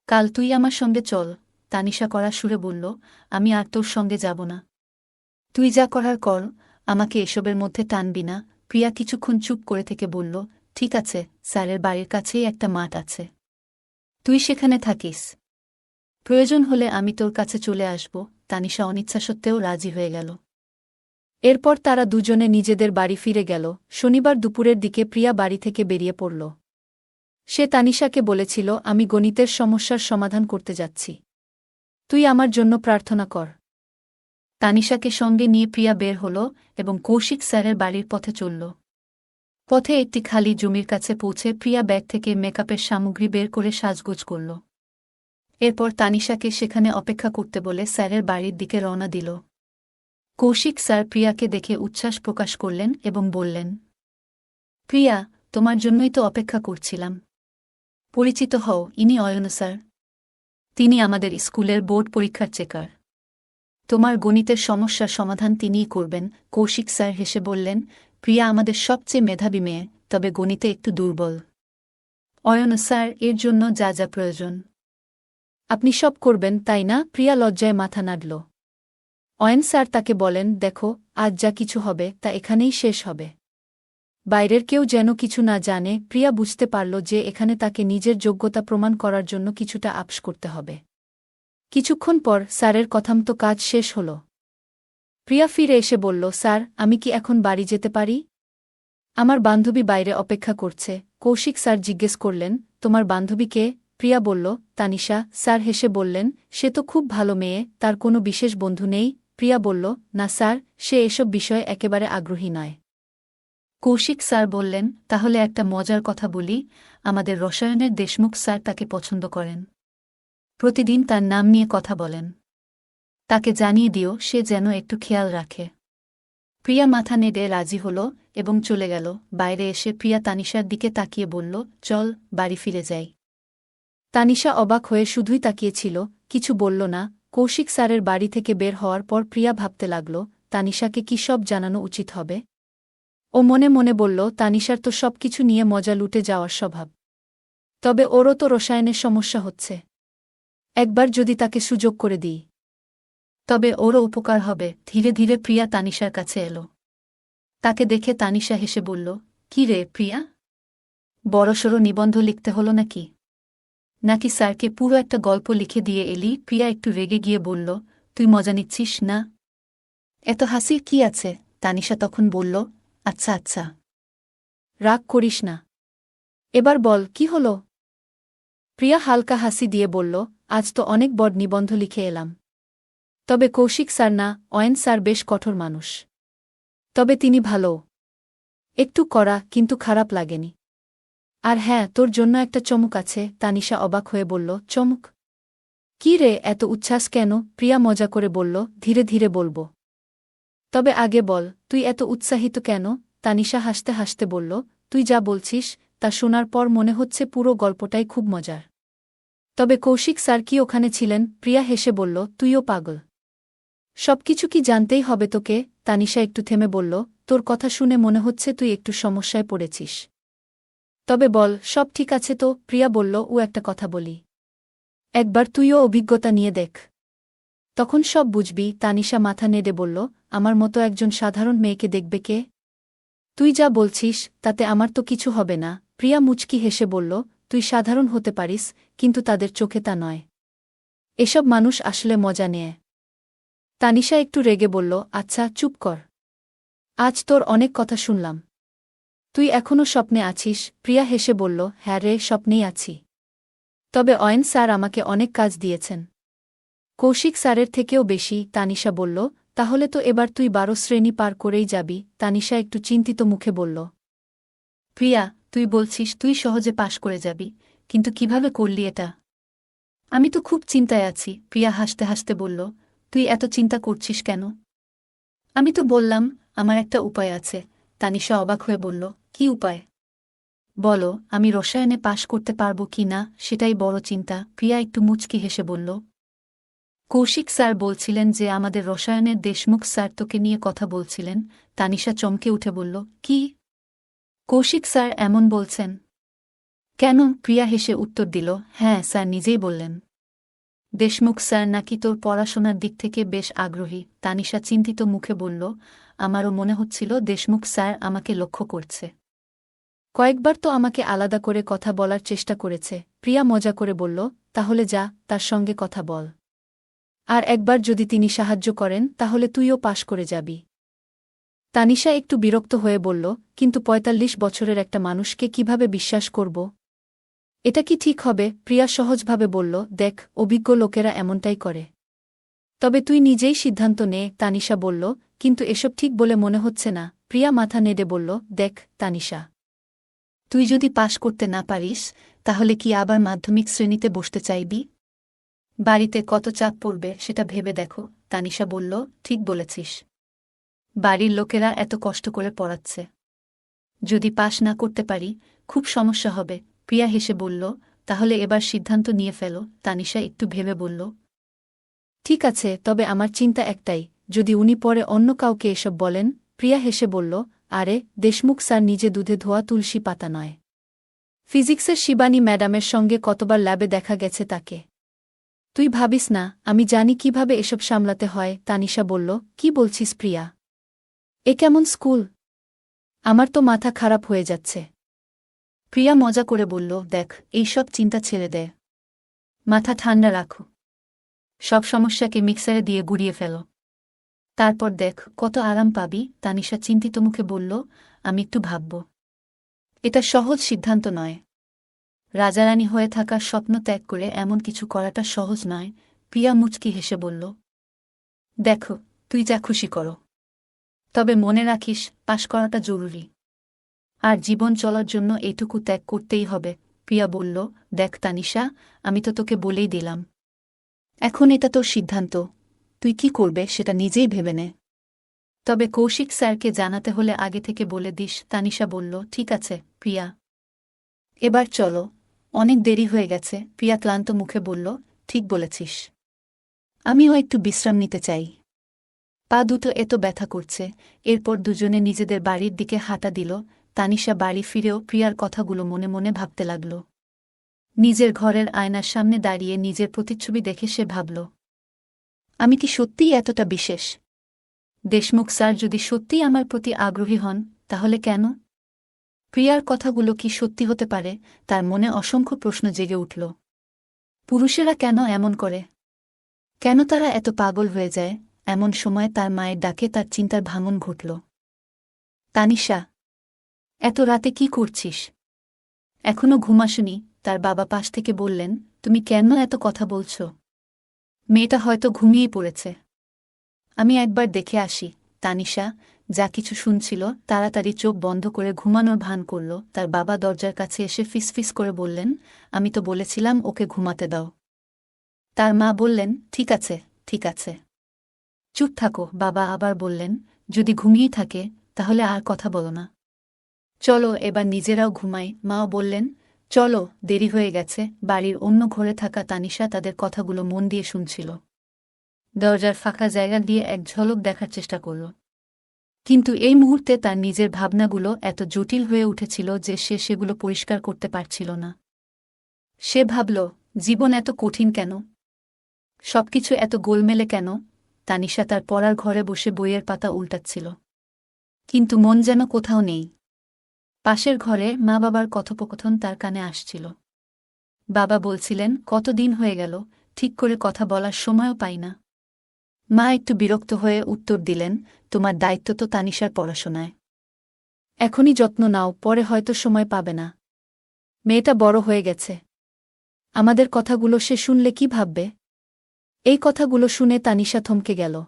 কাল তুই আমার সঙ্গে চল। তানিশা কড়া সুরে বলল, আমি আর তোর সঙ্গে যাব না। তুই যা করার কর, আমাকে এসবের মধ্যে টানবি না। প্রিয়া কিছুক্ষণ চুপ করে থেকে বলল, ঠিক আছে, স্যারের বাড়ির কাছেই একটা মাঠ আছে। তুই সেখানে থাকিস। প্রয়োজন হলে আমি তোর কাছে চলে আসব। তানিশা অনিচ্ছা সত্ত্বেও রাজি হয়ে গেল। এরপর তারা দুজনে নিজেদের বাড়ি ফিরে গেল। শনিবার দুপুরের দিকে প্রিয়া বাড়ি থেকে বেরিয়ে পড়ল। সে তানিশাকে বলেছিল, আমি গণিতের সমস্যার সমাধান করতে যাচ্ছি। তুই আমার জন্য প্রার্থনা কর। তানিশাকে সঙ্গে নিয়ে প্রিয়া বের হল এবং কৌশিক স্যারের বাড়ির পথে চলল। পথে একটি খালি জমির কাছে পৌঁছে প্রিয়া ব্যাগ থেকে মেকআপের সামগ্রী বের করে সাজগোজ করল। এরপর তানিশাকে সেখানে অপেক্ষা করতে বলে স্যারের বাড়ির দিকে রওনা দিল। কৌশিক স্যার প্রিয়াকে দেখে উচ্ছ্বাস প্রকাশ করলেন এবং বললেন, প্রিয়া, তোমার জন্যই তো অপেক্ষা করছিলাম। পরিচিত হও, ইনি অয়ন স্যার। তিনি আমাদের স্কুলের বোর্ড পরীক্ষার চেকার। তোমার গণিতের সমস্যার সমাধান তিনিই করবেন। কৌশিক স্যার হেসে বললেন, প্রিয়া আমাদের সবচেয়ে মেধাবী মেয়ে, তবে গণিতে একটু দুর্বল। অয়ন স্যার, এর জন্য যা যা প্রয়োজন আপনি সব করবেন, তাই না? প্রিয়া লজ্জায় মাথা নাড়ল। অয়ন স্যার তাকে বলেন, দেখো, আজ যা কিছু হবে তা এখানেই শেষ হবে। বাইরের কেউ যেন কিছু না জানে। প্রিয়া বুঝতে পারল যে এখানে তাকে নিজের যোগ্যতা প্রমাণ করার জন্য কিছুটা আপস করতে হবে। কিছুক্ষণ পর স্যারের কথামতো কাজ শেষ হল। প্রিয়া ফিরে এসে বলল, স্যার, আমি কি এখন বাড়ি যেতে পারি? আমার বান্ধবী বাইরে অপেক্ষা করছে। কৌশিক স্যার জিজ্ঞেস করলেন, তোমার বান্ধবী কে? প্রিয়া বলল, তানিশা। স্যার হেসে বললেন, সে তো খুব ভালো মেয়ে, তার কোনো বিশেষ বন্ধু নেই? প্রিয়া বলল, না স্যার, সে এসব বিষয়ে একেবারে আগ্রহী নয়। কৌশিক স্যার বললেন, তাহলে একটা মজার কথা বলি, আমাদের রসায়নের দেশমুখ স্যার তাকে পছন্দ করেন। প্রতিদিন তার নাম নিয়ে কথা বলেন। তাকে জানিয়ে দিও সে যেন একটু খেয়াল রাখে। প্রিয়া মাথা নেড়ে রাজি হল এবং চলে গেল। বাইরে এসে প্রিয়া তানিশার দিকে তাকিয়ে বলল, চল, বাড়ি ফিরে যাই। তানিশা অবাক হয়ে শুধুই তাকিয়েছিল, কিছু বলল না। কৌশিক স্যারের বাড়ি থেকে বের হওয়ার পর প্রিয়া ভাবতে লাগল, তানিশাকে কি সব জানানো উচিত হবে। ও মনে মনে বলল, তানিশার তো সবকিছু নিয়ে মজা লুটে যাওয়ার স্বভাব। তবে ওরও তো রসায়নের সমস্যা হচ্ছে। একবার যদি তাকে সুযোগ করে দিই, তবে ওরও উপকার হবে। ধীরে ধীরে প্রিয়া তানিশার কাছে এল। তাকে দেখে তানিশা হেসে বলল, কি রে প্রিয়া, বড়সড় নিবন্ধ লিখতে হলো নাকি? নাকি স্যারকে পুরো একটা গল্প লিখে দিয়ে এলি? প্রিয়া একটু রেগে গিয়ে বলল, তুই মজা নিচ্ছিস না? এত হাসির কি আছে? তানিশা তখন বলল, আচ্ছা আচ্ছা, রাগ করিস না। এবার বল, কি হলো? প্রিয়া হালকা হাসি দিয়ে বলল, আজ তো অনেক বড় নিবন্ধ লিখে এলাম। তবে কৌশিক স্যার না, অয়ন স্যার বেশ কঠোর মানুষ। তবে তিনি ভালো। একটু কড়া, কিন্তু খারাপ লাগেনি। আর হ্যাঁ, তোর জন্য একটা চমক আছে। তানিশা অবাক হয়ে বলল, চমক? কি রে, এত উচ্ছ্বাস কেন? প্রিয়া মজা করে বলল, ধীরে ধীরে বলবো। তবে আগে বল, তুই এত উৎসাহিত কেন? তানিশা হাসতে হাসতে বলল, তুই যা বলছিস তা শোনার পর মনে হচ্ছে পুরো গল্পটাই খুব মজার। তবে কৌশিক স্যার কি ওখানে ছিলেন? প্রিয়া হেসে বলল, তুইও পাগল। সবকিছু কি জানতেই হবে তোকে? তানিশা একটু থেমে বলল, তোর কথা শুনে মনে হচ্ছে তুই একটু সমস্যায় পড়েছিস। তবে বল, সব ঠিক আছে তো? প্রিয়া বলল, ও একটা কথা বলি। একবার তুইও অভিজ্ঞতা নিয়ে দেখ, তখন সব বুঝবি। তানিশা মাথা নেড়ে বলল, আমার মতো একজন সাধারণ মেয়েকে দেখবে কে? তুই যা বলছিস তাতে আমার তো কিছু হবে না। প্রিয়া মুচকি হেসে বলল, তুই সাধারণ হতে পারিস, কিন্তু তাদের চোখে তা নয়। এসব মানুষ আসলে মজা নেয়। তানিশা একটু রেগে বলল, আচ্ছা চুপ কর, আজ তোর অনেক কথা শুনলাম। তুই এখনও স্বপ্নে আছিস? প্রিয়া হেসে বলল, হ্যাঁ রে, স্বপ্নেই আছি। তবে অয়ন স্যার আমাকে অনেক কাজ দিয়েছেন, কৌশিক স্যারের থেকেও বেশি। তানিশা বলল, তাহলে তো এবার তুই 12 শ্রেণী পার করেই যাবি। তানিশা একটু চিন্তিত মুখে বলল, প্রিয়া, তুই বলছিস তুই সহজে পাশ করে যাবি, কিন্তু কিভাবে করলি এটা? আমি তো খুব চিন্তায় আছি। প্রিয়া হাসতে হাসতে বলল, তুই এত চিন্তা করছিস কেন? আমি তো বললাম আমার একটা উপায় আছে। তানিশা অবাক হয়ে বলল, কি উপায়? বলো, আমি রসায়নে পাশ করতে পারবো কি না সেটাই বড় চিন্তা। প্রিয়া একটু মুচকি হেসে বলল, কৌশিক স্যার বলছিলেন যে আমাদের রসায়নের দেশমুখ স্যার তোকে নিয়ে কথা বলছিলেন। তানিশা চমকে উঠে বলল, কি? কৌশিক স্যার এমন বলছেন? কেন? প্রিয়া হেসে উত্তর দিল, হ্যাঁ, স্যার নিজেই বললেন। দেশমুখ স্যার নাকি তোর পড়াশোনার দিক থেকে বেশ আগ্রহী। তানিশা চিন্তিত মুখে বলল, আমারও মনে হচ্ছিল দেশমুখ স্যার আমাকে লক্ষ্য করছে। কয়েকবার তো আমাকে আলাদা করে কথা বলার চেষ্টা করেছে। প্রিয়া মজা করে বলল, তাহলে যা, তার সঙ্গে কথা বল। আর একবার যদি তিনি সাহায্য করেন তাহলে তুইও পাশ করে যাবি। তানিশা একটু বিরক্ত হয়ে বলল, কিন্তু ৪৫ বছরের একটা মানুষকে কিভাবে বিশ্বাস করব? এটা কি ঠিক হবে? প্রিয়া সহজভাবে বলল, দেখ, অভিজ্ঞ লোকেরা এমনটাই করে। তবে তুই নিজেই সিদ্ধান্ত নে। তানিশা বলল, কিন্তু এসব ঠিক বলে মনে হচ্ছে না। প্রিয়া মাথা নেড়ে বলল, দেখ তানিশা, তুই যদি পাশ করতে না পারিস তাহলে কি আবার মাধ্যমিক শ্রেণীতে বসতে চাইবি? বাড়িতে কত চাপ পড়বে সেটা ভেবে দেখো। তানিশা বলল, ঠিক বলেছিস, বাড়ির লোকেরা এত কষ্ট করে পড়াচ্ছে, যদি পাশ না করতে পারি খুব সমস্যা হবে। প্রিয়া হেসে বলল, তাহলে এবার সিদ্ধান্ত নিয়ে ফেলো। তানিশা একটু ভেবে বলল, ঠিক আছে, তবে আমার চিন্তা একটাই, যদি উনি পরে অন্য কাউকে এসব বলেন। প্রিয়া হেসে বলল, আরে, দেশমুখ স্যার নিজে দুধে ধোয়া তুলসী পাতা নয়। ফিজিক্সের শিবানী ম্যাডামের সঙ্গে কতবার ল্যাবে দেখা গেছে তাকে। তুই ভাবিস না আমি জানি কিভাবে এসব সামলাতে হয়। তানিশা বলল, কি বলছিস প্রিয়া? এ কেমন স্কুল? আমার তো মাথা খারাপ হয়ে যাচ্ছে। প্রিয়া মজা করে বলল, দেখ, এইসব চিন্তা ছেড়ে দে, মাথা ঠান্ডা রাখো, সব সমস্যাকে মিক্সারে দিয়ে গুড়িয়ে ফেলো, তারপর দেখ কত আরাম পাবি। তানিশা চিন্তিত মুখে বলল, আমি একটু ভাবব। এটা সহজ সিদ্ধান্ত নয়। রাজারানী হয়ে থাকার স্বপ্ন ত্যাগ করে এমন কিছু করাটা সহজ নয়। প্রিয়া মুচকি হেসে বলল, দেখো, তুই যা খুশি করো, তবে মনে রাখিস পাশ করাটা জরুরি, আর জীবন চলার জন্য এইটুকু ত্যাগ করতেই হবে। প্রিয়া বলল, দেখ তানিশা, আমি তো তোকে বলেই দিলাম, এখন এটা তোর সিদ্ধান্ত, তুই কি করবে সেটা নিজেই ভেবে নে। তবে কৌশিক স্যারকে জানাতে হলে আগে থেকে বলে দিস। তানিশা বলল, ঠিক আছে প্রিয়া, এবার চলো, অনেক দেরি হয়ে গেছে। প্রিয়া ক্লান্ত মুখে বলল, ঠিক বলেছিস, আমিও একটু বিশ্রাম নিতে চাই, পা দুটো এত ব্যথা করছে। এরপর দুজনে নিজেদের বাড়ির দিকে হাঁটা দিল। তানিশা বাড়ি ফিরেও প্রিয়ার কথাগুলো মনে মনে ভাবতে লাগল। নিজের ঘরের আয়নার সামনে দাঁড়িয়ে নিজের প্রতিচ্ছবি দেখে সে ভাবল, আমি কি সত্যিই এতটা বিশেষ? দেশমুখ স্যার যদি সত্যিই আমার প্রতি আগ্রহী হন, তাহলে কেন? প্রিয়ার কথাগুলো কি সত্যি হতে পারে? তার মনে অসংখ্য প্রশ্ন জেগে উঠল। পুরুষেরা কেন এমন করে? কেন তারা এত পাগল হয়ে যায়? এমন সময় তার মায়ের ডাকে তার চিন্তার ভাঙন ঘটল। তানিশা, এত রাতে কি করছিস? এখনো ঘুমাসনি? তার বাবা পাশ থেকে বললেন, তুমি কেন এত কথা বলছ? মেয়েটা হয়তো ঘুমিয়েই পড়েছে, আমি একবার দেখে আসি। তানিশা যা কিছু শুনছিল তাড়াতাড়ি চোখ বন্ধ করে ঘুমানোর ভান করল। তার বাবা দরজার কাছে এসে ফিসফিস করে বললেন, আমি তো বলেছিলাম ওকে ঘুমাতে দাও। তার মা বললেন, ঠিক আছে, ঠিক আছে, চুপ থাকো। বাবা আবার বললেন, যদি ঘুমিয়েই থাকে তাহলে আর কথা বলো না, চলো এবার নিজেরাও ঘুমাই। মাও বললেন, চলো, দেরি হয়ে গেছে। বাড়ির অন্য ঘরে থাকা তানিশা তাদের কথাগুলো মন দিয়ে শুনছিল। দরজার ফাঁকা জায়গা দিয়ে এক ঝলক দেখার চেষ্টা করল। কিন্তু এই মুহূর্তে তার নিজের ভাবনাগুলো এত জটিল হয়ে উঠেছিল যে সে সেগুলো পরিষ্কার করতে পারছিল না। সে ভাবল, জীবন এত কঠিন কেন? সবকিছু এত গোলমেলে কেন? তানিশা তার পড়ার ঘরে বসে বইয়ের পাতা উল্টাচ্ছিল। কিন্তু মন যেন কোথাও নেই। পাশের ঘরে মা বাবার কথোপকথন তার কানে আসছিল। বাবা বলছিলেন, কতদিন হয়ে গেল, ঠিক করে কথা বলার সময়ও পাই না। মা একটু বিরক্ত হয়ে উত্তর দিলেন, তোমার দায়িত্ব তো তানিশার পড়াশোনায়। এখনই যত্ন নাও, পরে হয়তো সময় পাবে না। মেয়েটা বড় হয়ে গেছে। আমাদের কথাগুলো সে শুনলে কি ভাববে? এই কথাগুলো শুনে তানিশা থমকে গেল।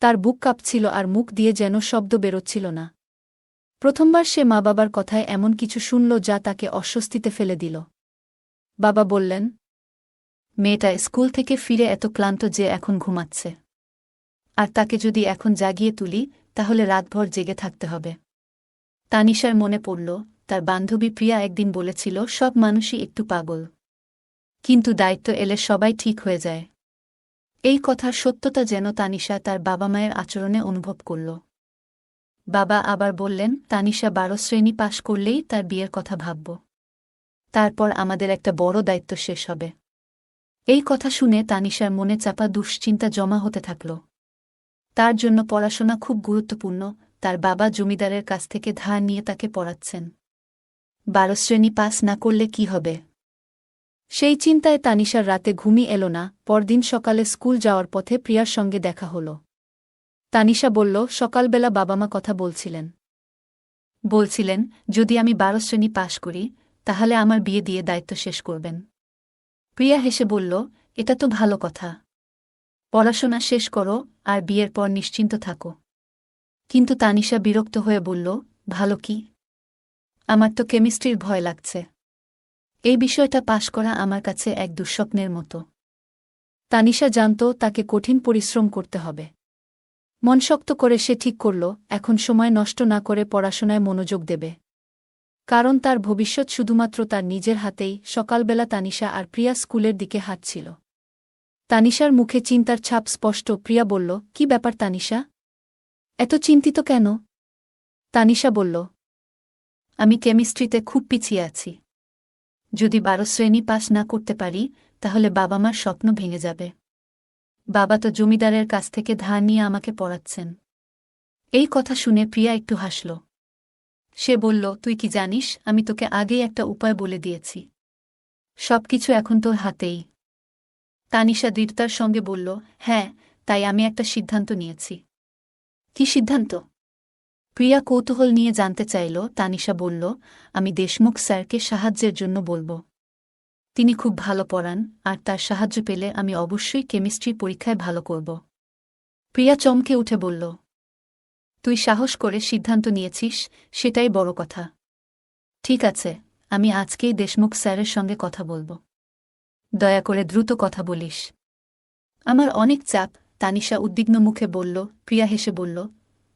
তার বুক কাঁপছিল আর মুখ দিয়ে যেন শব্দ বেরোচ্ছিল না। প্রথমবার সে মা বাবার কথায় এমন কিছু শুনল যা তাকে অস্বস্তিতে ফেলে দিল। বাবা বললেন, মেয়েটা স্কুল থেকে ফিরে এত ক্লান্ত যে এখন ঘুমাচ্ছে। আর তাকে যদি এখন জাগিয়ে তুলি তাহলে রাতভর জেগে থাকতে হবে। তানিশার মনে পড়ল, তার বান্ধবী প্রিয়া একদিন বলেছিল, সব মানুষই একটু পাগল, কিন্তু দায়িত্ব এলে সবাই ঠিক হয়ে যায়। এই কথার সত্যতা যেন তানিশা তার বাবা মায়ের আচরণে অনুভব করল। বাবা আবার বললেন, তানিশা 12 শ্রেণী পাশ করলেই তার বিয়ের কথা ভাবব। তারপর আমাদের একটা বড় দায়িত্ব শেষ হবে। এই কথা শুনে তানিশার মনে চাপা দুশ্চিন্তা জমা হতে থাকল। তার জন্য পড়াশোনা খুব গুরুত্বপূর্ণ। তার বাবা জমিদারের কাছ থেকে ধার নিয়ে তাকে পড়াচ্ছেন। 12 শ্রেণী পাস না করলে কি হবে? সেই চিন্তায় তানিশার রাতে ঘুমই এল না। পরদিন সকালে স্কুল যাওয়ার পথে প্রিয়ার সঙ্গে দেখা হল। তানিশা বলল, সকালবেলা বাবা-মা কথা বলছিলেন, যদি আমি 12 শ্রেণী পাশ করি তাহলে আমার বিয়ে দিয়ে দায়িত্ব শেষ করবেন। প্রিয়া হেসে বলল, এটা তো ভালো কথা। পড়াশোনা শেষ করো আর বিয়ের পর নিশ্চিন্ত থাকো। কিন্তু তানিশা বিরক্ত হয়ে বলল, ভালো কি? আমার তো কেমিস্ট্রির ভয় লাগছে। এই বিষয়টা পাশ করা আমার কাছে এক দুঃস্বপ্নের মতো। তানিশা জানত তাকে কঠিন পরিশ্রম করতে হবে। মন শক্ত করে সে ঠিক করল, এখন সময় নষ্ট না করে পড়াশোনায় মনোযোগ দেবে। কারণ তার ভবিষ্যৎ শুধুমাত্র তার নিজের হাতেই। সকালবেলা তানিশা আর প্রিয়া স্কুলের দিকে হাঁটছিল। তানিশার মুখে চিন্তার ছাপ স্পষ্ট। প্রিয়া বলল, কি ব্যাপার তানিশা? এত চিন্তিত কেন? তানিশা বলল, আমি কেমিস্ট্রিতে খুব পিছিয়ে আছি। যদি 12 শ্রেণী পাস না করতে পারি তাহলে বাবা মার স্বপ্ন ভেঙে যাবে। বাবা তো জমিদারের কাছ থেকে ধার নিয়ে আমাকে পড়াচ্ছেন। এই কথা শুনে প্রিয়া একটু হাসল। সে বলল, তুই কি জানিস, আমি তোকে আগেই একটা উপায় বলে দিয়েছি। সবকিছু এখন তোর হাতেই। তানিশা দৃঢ়তার সঙ্গে বলল, হ্যাঁ, তাই আমি একটা সিদ্ধান্ত নিয়েছি। কি সিদ্ধান্ত? প্রিয়া কৌতূহল নিয়ে জানতে চাইল। তানিশা বলল, আমি দেশমুখ স্যারকে সাহায্যের জন্য বলব। তিনি খুব ভালো পড়ান আর তার সাহায্য পেলে আমি অবশ্যই কেমিস্ট্রি পরীক্ষায় ভালো করব। প্রিয়া চমকে উঠে বলল, তুই সাহস করে সিদ্ধান্ত নিয়েছিস, সেটাই বড় কথা। ঠিক আছে, আমি আজকেই দেশমুখ স্যারের সঙ্গে কথা বলব। দয়া করে দ্রুত কথা বলিস। আমার অনেক চাপ। তানিশা উদ্বিগ্ন মুখে বলল। প্রিয়া হেসে বলল,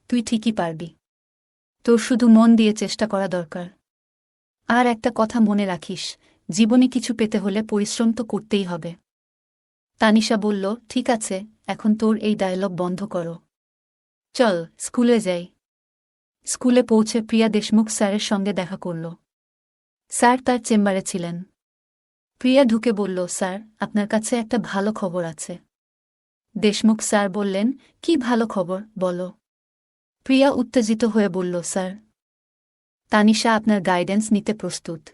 তুই ঠিকই পারবি। তোর শুধু মন দিয়ে চেষ্টা করা দরকার। আর একটা কথা মনে রাখিস, জীবনে কিছু পেতে হলে পরিশ্রম তো করতেই হবে। তানিশা বলল, ঠিক আছে, এখন তোর এই ডায়লগ বন্ধ করো। চল স্কুলে যাই। স্কুলে পৌঁছে প্রিয়া দেশমুখ স্যারের সঙ্গে দেখা করল। স্যার তার চেম্বারে ছিলেন। প্রিয়া ঢুকে বলল, স্যার, আপনার কাছে একটা ভালো খবর আছে। দেশমুখ স্যার বললেন, কি ভালো খবর, বলো। প্রিয়া উত্তেজিত হয়ে বলল, স্যার, তানিশা আপনার গাইডেন্স নিতে প্রস্তুত।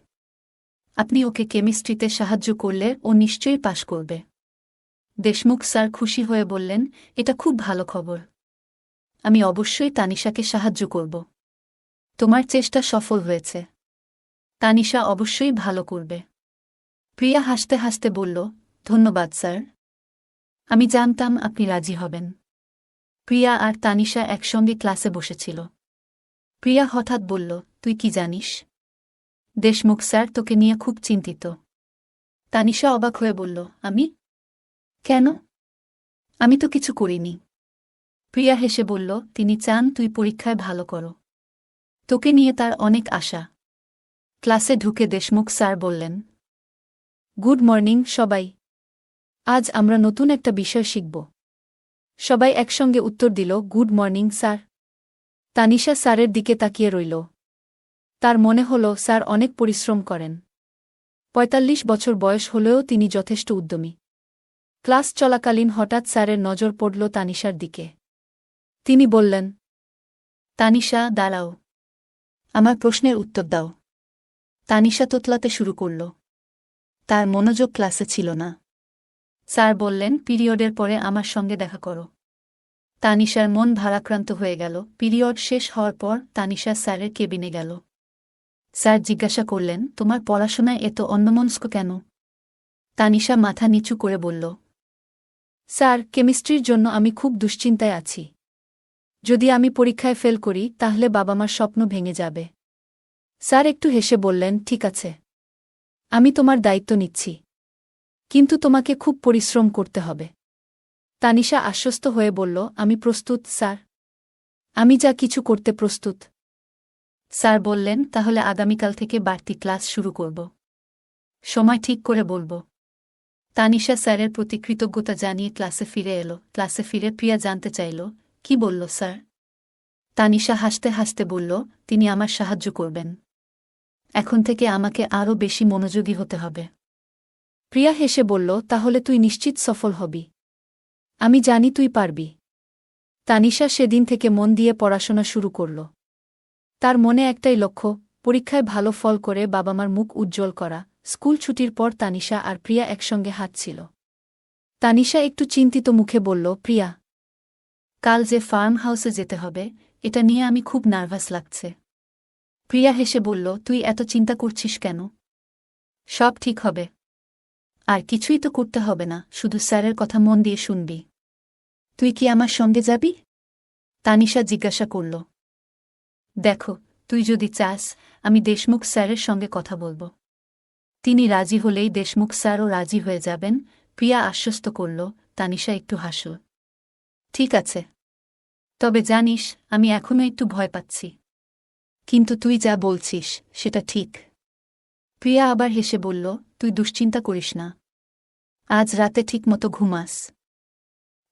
আপনি ওকে কেমিস্ট্রিতে সাহায্য করলে ও নিশ্চয়ই পাশ করবে। দেশমুখ স্যার খুশি হয়ে বললেন, এটা খুব ভালো খবর। আমি অবশ্যই তানিশাকে সাহায্য করব। তোমার চেষ্টা সফল হয়েছে। তানিশা অবশ্যই ভালো করবে। প্রিয়া হাসতে হাসতে বলল, ধন্যবাদ স্যার। আমি জানতাম আপনি রাজি হবেন। প্রিয়া আর তানিশা একসঙ্গে ক্লাসে বসেছিল। প্রিয়া হঠাৎ বলল, তুই কি জানিস? দেশমুখ স্যার তোকে নিয়ে খুব চিন্তিত। তানিশা অবাক হয়ে বলল, আমি? কেন? আমি তো কিছু করিনি। প্রিয়া হেসে বলল, তিনি চান তুই পরীক্ষায় ভালো করো। তোকে নিয়ে তার অনেক আশা। ক্লাসে ঢুকে দেশমুখ স্যার বললেন, গুড মর্নিং সবাই। আজ আমরা নতুন একটা বিষয় শিখব। সবাই একসঙ্গে উত্তর দিল, গুড মর্নিং স্যার। তানিশা স্যারের দিকে তাকিয়ে রইল। তার মনে হল স্যার অনেক পরিশ্রম করেন। ৪৫ বছর বয়স হলেও তিনি যথেষ্ট উদ্যমী। ক্লাস চলাকালীন হঠাৎ স্যারের নজর পড়ল তানিশার দিকে। তিনি বললেন, তানিশা, দাঁড়াও, আমার প্রশ্নের উত্তর দাও। তানিশা তোতলাতে শুরু করল। তার মনোযোগ ক্লাসে ছিল না। স্যার বললেন, পিরিয়ডের পরে আমার সঙ্গে দেখা করো। তানিশার মন ভারাক্রান্ত হয়ে গেল। পিরিয়ড শেষ হওয়ার পর তানিশা স্যারের কেবিনে গেল। স্যার জিজ্ঞাসা করলেন, তোমার পড়াশোনায় এত অন্যমনস্ক কেন? তানিশা মাথা নিচু করে বলল, স্যার, কেমিস্ট্রির জন্য আমি খুব দুশ্চিন্তায় আছি। যদি আমি পরীক্ষায় ফেল করি তাহলে বাবা মার স্বপ্ন ভেঙে যাবে। স্যার একটু হেসে বললেন, ঠিক আছে, আমি তোমার দায়িত্ব নিচ্ছি, কিন্তু তোমাকে খুব পরিশ্রম করতে হবে। তানিশা আশ্বস্ত হয়ে বলল, আমি প্রস্তুত স্যার, আমি যা কিছু করতে প্রস্তুত। স্যার বললেন, তাহলে আগামীকাল থেকে বাড়তি ক্লাস শুরু করব। সময় ঠিক করে বলবো। তানিশা স্যারের প্রতি কৃতজ্ঞতা জানিয়ে ক্লাসে ফিরে এলো। ক্লাসে ফিরে প্রিয়া জানতে চাইল, কি বলল স্যার? তানিশা হাসতে হাসতে বলল, তিনি আমার সাহায্য করবেন। এখন থেকে আমাকে আরও বেশি মনোযোগী হতে হবে। প্রিয়া হেসে বলল, তাহলে তুই নিশ্চিত সফল হবি। আমি জানি তুই পারবি। তানিশা সেদিন থেকে মন দিয়ে পড়াশোনা শুরু করল। তার মনে একটাই লক্ষ্য, পরীক্ষায় ভালো ফল করে বাবা মার মুখ উজ্জ্বল করা। স্কুল ছুটির পর তানিশা আর প্রিয়া একসঙ্গে হাঁটছিল। তানিশা একটু চিন্তিত মুখে বলল, প্রিয়া, কাল যে ফার্ম হাউসে যেতে হবে, এটা নিয়ে আমি খুব নার্ভাস লাগছে। প্রিয়া হেসে বলল, তুই এত চিন্তা করছিস কেন? সব ঠিক হবে। আর কিছুই তো করতে হবে না, শুধু স্যারের কথা মন দিয়ে শুনবি। তুই কি আমার সঙ্গে যাবি? তানিশা জিজ্ঞাসা করল। দেখো, তুই যদি চাস, আমি দেশমুখ স্যারের সঙ্গে কথা বলবো। তিনি রাজি হলেই দেশমুখ স্যারও রাজি হয়ে যাবেন। প্রিয়া আশ্বস্ত করল। তানিশা একটু হাসল। ঠিক আছে, তবে জানিস, আমি এখনও একটু ভয় পাচ্ছি। কিন্তু তুই যা বলছিস সেটা ঠিক। প্রিয়া আবার হেসে বলল, তুই দুশ্চিন্তা করিস না। আজ রাতে ঠিকমতো ঘুমাস।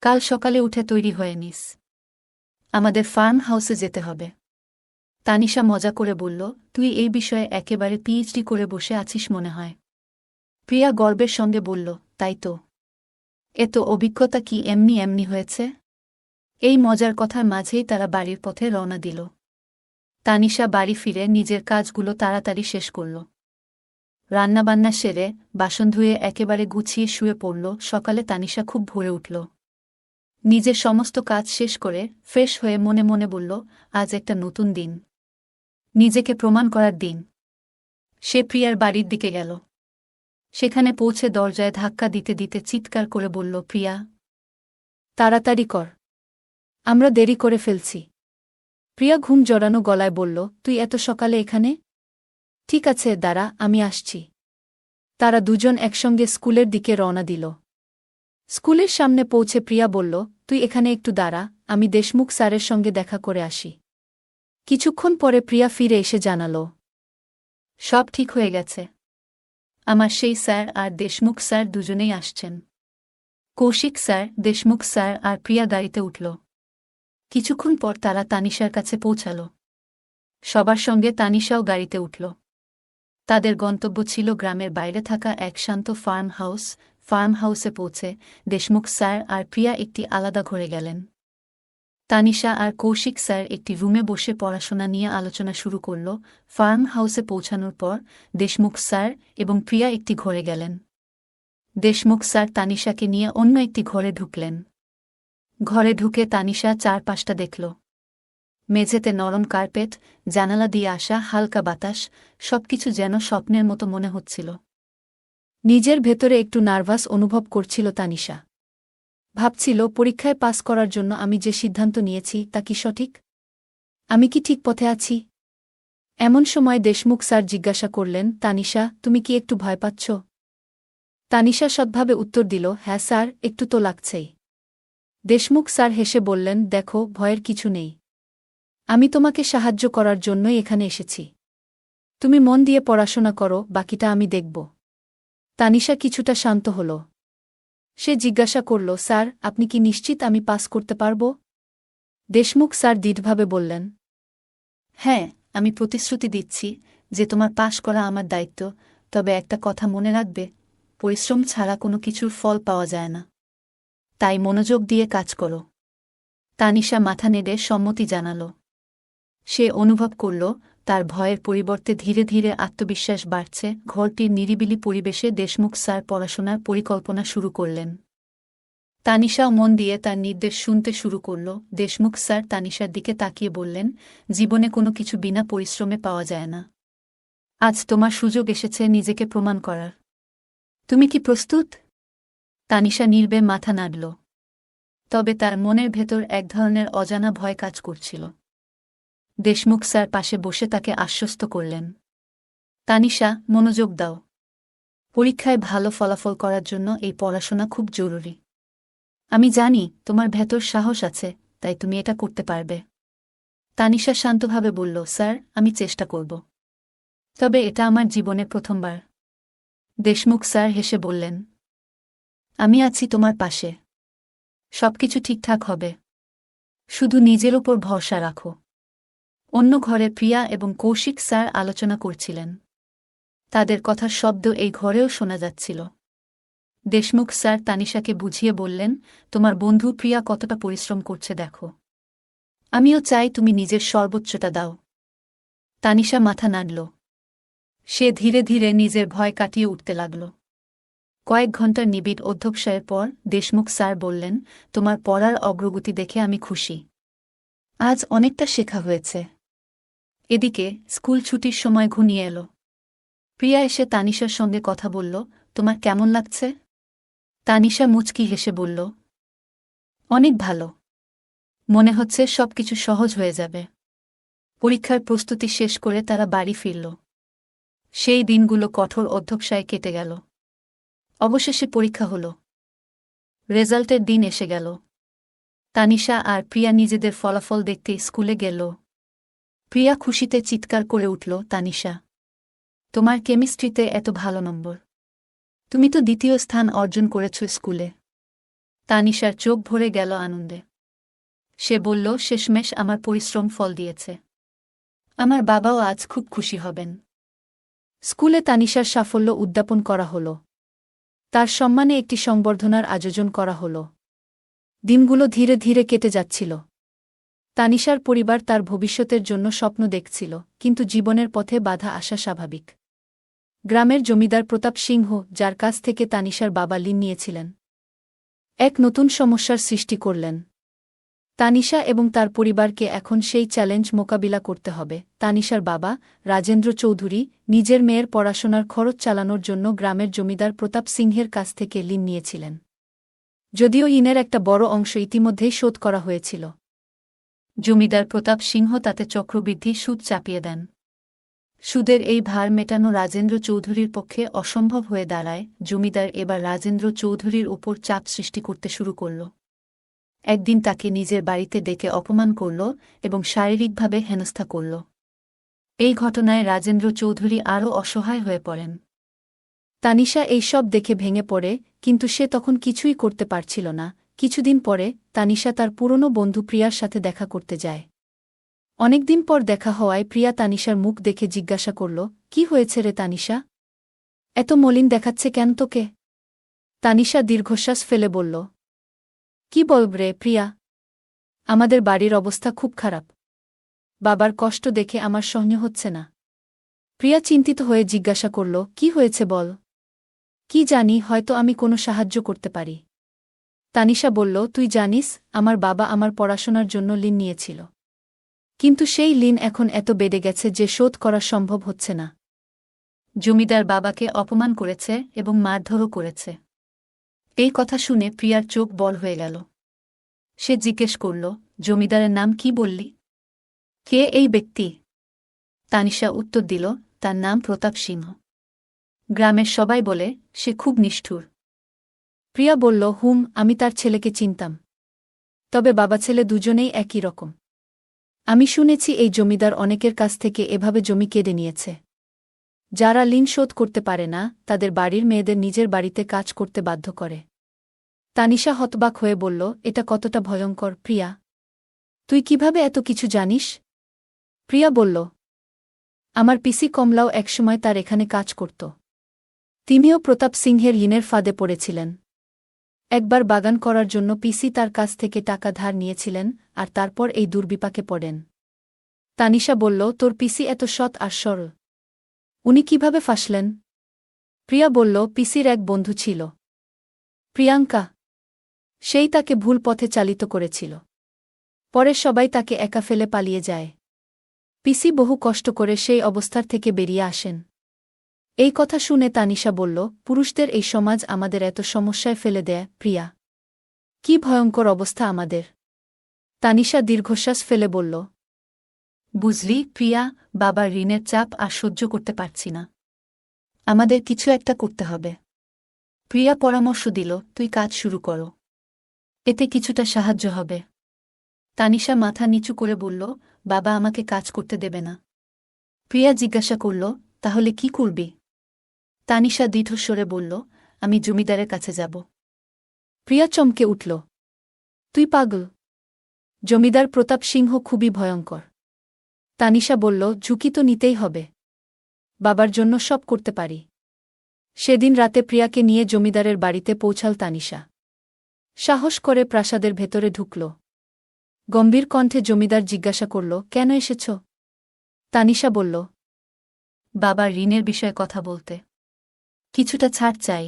কাল সকালে উঠে তৈরি হয়ে নিস। আমাদের ফার্ম হাউসে যেতে হবে। তানিশা মজা করে বলল, তুই এই বিষয়ে একেবারে পিএইচডি করে বসে আছিস মনে হয়। প্রিয়া গর্বের সঙ্গে বলল, তাই তো। এত অভিজ্ঞতা কি এমনি এমনি হয়েছে? এই মজার কথার মাঝেই তারা বাড়ির পথে রওনা দিল। তানিশা বাড়ি ফিরে নিজের কাজগুলো তাড়াতাড়ি শেষ করল। রান্নাবান্না সেরে, বাসন ধুয়ে একেবারে গুছিয়ে শুয়ে পড়ল। সকালে তানিশা খুব ভোরে উঠল। নিজের সমস্ত কাজ শেষ করে ফ্রেশ হয়ে মনে মনে বলল, আজ একটা নতুন দিন, নিজেকে প্রমাণ করার দিন। সে প্রিয়ার বাড়ির দিকে গেল। সেখানে পৌঁছে দরজায় ধাক্কা দিতে দিতে চিৎকার করে বলল, প্রিয়া, তাড়াতাড়ি কর, আমরা দেরি করে ফেলছি। প্রিয়া ঘুম জড়ানো গলায় বলল, তুই এত সকালে এখানে? ঠিক আছে, দাঁড়া, আমি আসছি। তারা দুজন একসঙ্গে স্কুলের দিকে রওনা দিল। স্কুলের সামনে পৌঁছে প্রিয়া বলল, তুই এখানে একটু দাঁড়া, আমি দেশমুখ স্যারের সঙ্গে দেখা করে আসি। কিছুক্ষণ পরে প্রিয়া ফিরে এসে জানাল, সব ঠিক হয়ে গেছে। আমার সেই স্যার আর দেশমুখ স্যার দুজনেই আসছেন। কৌশিক স্যার, দেশমুখ স্যার আর প্রিয়া গাড়িতে উঠল। কিছুক্ষণ পর তারা তানিশার কাছে পৌঁছাল। সবার সঙ্গে তানিশাও গাড়িতে উঠল। তাদের গন্তব্য ছিল গ্রামের বাইরে থাকা এক শান্ত ফার্ম হাউস। ফার্ম হাউসে পৌঁছে দেশমুখ স্যার আর প্রিয়া একটি আলাদা ঘরে গেলেন। তানিশা আর কৌশিক স্যার একটি রুমে বসে পড়াশোনা নিয়ে আলোচনা শুরু করল। ফার্ম হাউসে পৌঁছানোর পর দেশমুখ স্যার এবং প্রিয়া একটি ঘরে গেলেন। দেশমুখ স্যার তানিশাকে নিয়ে অন্য একটি ঘরে ঢুকলেন। ঘরে ঢুকে তানিশা চারপাশটা দেখল। মেঝেতে নরম কার্পেট, জানালা দিয়ে আসা হালকা বাতাস, সবকিছু যেন স্বপ্নের মতো মনে হচ্ছিল। নিজের ভেতরে একটু নার্ভাস অনুভব করছিল তানিশা। ভাবছিল, পরীক্ষায় পাস করার জন্য আমি যে সিদ্ধান্ত নিয়েছি তা কি সঠিক? আমি কি ঠিক পথে আছি? এমন সময় দেশমুখ স্যার জিজ্ঞাসা করলেন, তানিশা, তুমি কি একটু ভয় পাচ্ছ? তানিশা সৎভাবে উত্তর দিল, হ্যাঁ স্যার, একটু তো লাগছেই। দেশমুখ স্যার হেসে বললেন, দেখো, ভয়ের কিছু নেই। আমি তোমাকে সাহায্য করার জন্যই এখানে এসেছি। তুমি মন দিয়ে পড়াশোনা করো, বাকিটা আমি দেখব। তানিশা কিছুটা শান্ত হল। সে জিজ্ঞাসা করল, স্যার, আপনি কি নিশ্চিত আমি পাস করতে পারব? দেশমুখ স্যার দৃঢ়ভাবে বললেন, হ্যাঁ, আমি প্রতিশ্রুতি দিচ্ছি যে তোমার পাশ করা আমার দায়িত্ব, তবে একটা কথা মনে রাখবে, পরিশ্রম ছাড়া কোনো কিছুর ফল পাওয়া যায় না। তাই মনোযোগ দিয়ে কাজ করো। তানিশা মাথা নেড়ে সম্মতি জানাল। সে অনুভব করল তার ভয়ের পরিবর্তে ধীরে ধীরে আত্মবিশ্বাস বাড়ছে। ঘরটির নিরিবিলি পরিবেশে দেশমুখ স্যার পড়াশোনার পরিকল্পনা শুরু করলেন। তানিশাও মন দিয়ে তার নির্দেশ শুনতে শুরু করল। দেশমুখ স্যার তানিশার দিকে তাকিয়ে বললেন, জীবনে কোনো কিছু বিনা পরিশ্রমে পাওয়া যায় না। আজ তোমার সুযোগ এসেছে নিজেকে প্রমাণ করার। তুমি কি প্রস্তুত? তানিশা নির্বে মাথা নাড়ল। তবে তার মনের ভেতর এক ধরনের অজানা ভয় কাজ করছিল। দেশমুখ স্যার পাশে বসে তাকে আশ্বস্ত করলেন, তানিশা, মনোযোগ দাও। পরীক্ষায় ভালো ফলাফল করার জন্য এই পড়াশোনা খুব জরুরি। আমি জানি তোমার ভেতর সাহস আছে, তাই তুমি এটা করতে পারবে। তানিশা শান্তভাবে বলল, স্যার, আমি চেষ্টা করব। তবে এটা আমার জীবনে প্রথমবার। দেশমুখ স্যার হেসে বললেন, আমি আছি তোমার পাশে। সবকিছু ঠিকঠাক হবে। শুধু নিজের ওপর ভরসা রাখো। অন্য ঘরে প্রিয়া এবং কৌশিক স্যার আলোচনা করছিলেন। তাদের কথার শব্দ এই ঘরেও শোনা যাচ্ছিল। দেশমুখ স্যার তানিশাকে বুঝিয়ে বললেন, তোমার বন্ধু প্রিয়া কতটা পরিশ্রম করছে দেখো। আমিও চাই তুমি নিজের সর্বোচ্চটা দাও। তানিশা মাথা নাড়ল। সে ধীরে ধীরে নিজের ভয় কাটিয়ে উঠতে লাগল। কয়েক ঘণ্টার নিবিড় অধ্যবসায়ের পর দেশমুখ স্যার বললেন, তোমার পড়ার অগ্রগতি দেখে আমি খুশি। আজ অনেকটা শেখা হয়েছে। এদিকে স্কুল ছুটির সময় ঘনিয়ে এল। প্রিয়া এসে তানিশার সঙ্গে কথা বলল, তোমার কেমন লাগছে? তানিশা মুচকি হেসে বলল, অনেক ভালো। মনে হচ্ছে সবকিছু সহজ হয়ে যাবে। পরীক্ষার প্রস্তুতি শেষ করে তারা বাড়ি ফিরল। সেই দিনগুলো কঠোর অধ্যবসায়ে কেটে গেল। অবশেষে পরীক্ষা হল। রেজাল্টের দিন এসে গেল। তানিশা আর প্রিয়া নিজেদের ফলাফল দেখতে স্কুলে গেল। প্রিয়া খুশিতে চিৎকার করে উঠল, তানিশা, তোমার কেমিস্ট্রিতে এত ভালো নম্বর! তুমি তো দ্বিতীয় স্থান অর্জন করেছ স্কুলে। তানিশার চোখ ভরে গেল আনন্দে। সে বলল, শেষমেশ আমার পরিশ্রম ফল দিয়েছে। আমার বাবাও আজ খুব খুশি হবেন। স্কুলে তানিশার সাফল্য উদ্যাপন করা হল। তার সম্মানে একটি সংবর্ধনার আয়োজন করা হল। দিনগুলো ধীরে ধীরে কেটে যাচ্ছিল। তানিশার পরিবার তার ভবিষ্যতের জন্য স্বপ্ন দেখছিল, কিন্তু জীবনের পথে বাধা আসা স্বাভাবিক। গ্রামের জমিদার প্রতাপ সিংহ, যার কাছ থেকে তানিশার বাবা ঋণ নিয়েছিলেন, এক নতুন সমস্যার সৃষ্টি করলেন। তানিশা এবং তার পরিবারকে এখন সেই চ্যালেঞ্জ মোকাবিলা করতে হবে। তানিশার বাবা, রাজেন্দ্র চৌধুরী, নিজের মেয়ের পড়াশোনার খরচ চালানোর জন্য গ্রামের জমিদার প্রতাপ সিংহের কাছ থেকে ঋণ নিয়েছিলেন। যদিও ঋণের একটা বড় অংশ ইতিমধ্যেই শোধ করা হয়েছিল, জমিদার প্রতাপ সিংহ তাতে চক্রবৃদ্ধি সুদ চাপিয়ে দেন। সুদের এই ভার মেটানো রাজেন্দ্র চৌধুরীর পক্ষে অসম্ভব হয়ে দাঁড়ায়। জমিদার এবার রাজেন্দ্র চৌধুরীর ওপর চাপ সৃষ্টি করতে শুরু করল। একদিন তাকে নিজের বাড়িতে ডেকে অপমান করল এবং শারীরিকভাবে হেনস্থা করল। এই ঘটনায় রাজেন্দ্র চৌধুরী আরও অসহায় হয়ে পড়েন। তানিশা এইসব দেখে ভেঙে পড়ে, কিন্তু সে তখন কিছুই করতে পারছিল না। কিছুদিন পরে তানিশা তার পুরনো বন্ধু প্রিয়ার সাথে দেখা করতে যায়। অনেকদিন পর দেখা হওয়ায় প্রিয়া তানিশার মুখ দেখে জিজ্ঞাসা করল, কি হয়েছে রে তানিশা? এত মলিন দেখাচ্ছে কেন তোকে? তানিশা দীর্ঘশ্বাস ফেলে বলল, কি বলব রে প্রিয়া, আমাদের বাড়ির অবস্থা খুব খারাপ। বাবার কষ্ট দেখে আমার সহ্য হচ্ছে না। প্রিয়া চিন্তিত হয়ে জিজ্ঞাসা করল, কি হয়েছে বল। কি জানি, হয়তো আমি কোনো সাহায্য করতে পারি। তানিশা বলল, তুই জানিস, আমার বাবা আমার পড়াশোনার জন্য ঋণ নিয়েছিল। কিন্তু সেই ঋণ এখন এত বেড়ে গেছে যে শোধ করা সম্ভব হচ্ছে না। জমিদার বাবাকে অপমান করেছে এবং মারধরও করেছে। এই কথা শুনে প্রিয়ার চোখ বড় হয়ে গেল। সে জিজ্ঞেস করল, জমিদারের নাম কি বললি? কে এই ব্যক্তি? তানিশা উত্তর দিল, তার নাম প্রতাপ সিংহ। গ্রামের সবাই বলে সে খুব নিষ্ঠুর। প্রিয়া বলল, আমি তার ছেলেকে চিনতাম। তবে বাবা ছেলে দুজনেই একই রকম। আমি শুনেছি এই জমিদার অনেকের কাছ থেকে এভাবে জমি কেড়ে নিয়েছে। যারা ঋণ শোধ করতে পারে না, তাদের বাড়ির মেয়েদের নিজের বাড়িতে কাজ করতে বাধ্য করে। তানিশা হতবাক হয়ে বলল, এটা কতটা ভয়ঙ্কর প্রিয়া? তুই কিভাবে এত কিছু জানিস? প্রিয়া বলল, আমার পিসি কমলাও একসময় তার এখানে কাজ করত। তিনিও প্রতাপ সিংহের ঋণের ফাঁদে পড়েছিলেন। একবার বাগান করার জন্য পিসি তার কাছ থেকে টাকা ধার নিয়েছিলেন আর তারপর এই দুর্বিপাকে পড়েন। তানিশা বলল, তোর পিসি এত সৎ আর সরল, উনি কিভাবে ফাঁসলেন? প্রিয়া বলল, পিসির এক বন্ধু ছিল, প্রিয়াঙ্কা। সেই তাকে ভুল পথে চালিত করেছিল। পরে সবাই তাকে একা ফেলে পালিয়ে যায়। পিসি বহু কষ্ট করে সেই অবস্থার থেকে বেরিয়ে আসেন। এই কথা শুনে তানিশা বলল, পুরুষদের এই সমাজ আমাদের এত সমস্যায় ফেলে দেয়। প্রিয়া, কি ভয়ঙ্কর অবস্থা আমাদের। তানিশা দীর্ঘশ্বাস ফেলে বলল, বুঝলি প্রিয়া, বাবার ঋণের চাপ আর সহ্য করতে পারছি না। আমাদের কিছু একটা করতে হবে। প্রিয়া পরামর্শ দিল, তুই কাজ শুরু করো, এতে কিছুটা সাহায্য হবে। তানিশা মাথা নিচু করে বলল, বাবা আমাকে কাজ করতে দেবে না। প্রিয়া জিজ্ঞাসা করল, তাহলে কি করবি? তানিশা দৃঢ়স্বরে বলল, আমি জমিদারের কাছে যাব। প্রিয়া চমকে উঠল, তুই পাগল? জমিদার প্রতাপ সিংহ খুবই ভয়ঙ্কর। তানিশা বলল, ঝুঁকি তো নিতেই হবে। বাবার জন্য সব করতে পারি। সেদিন রাতে প্রিয়াকে নিয়ে জমিদারের বাড়িতে পৌঁছাল তানিশা। সাহস করে প্রাসাদের ভেতরে ঢুকল। গম্ভীর কণ্ঠে জমিদার জিজ্ঞাসা করল, কেন এসেছ? তানিশা বলল, বাবার ঋণের বিষয়ে কথা বলতে। কিছুটা ছাড় চাই।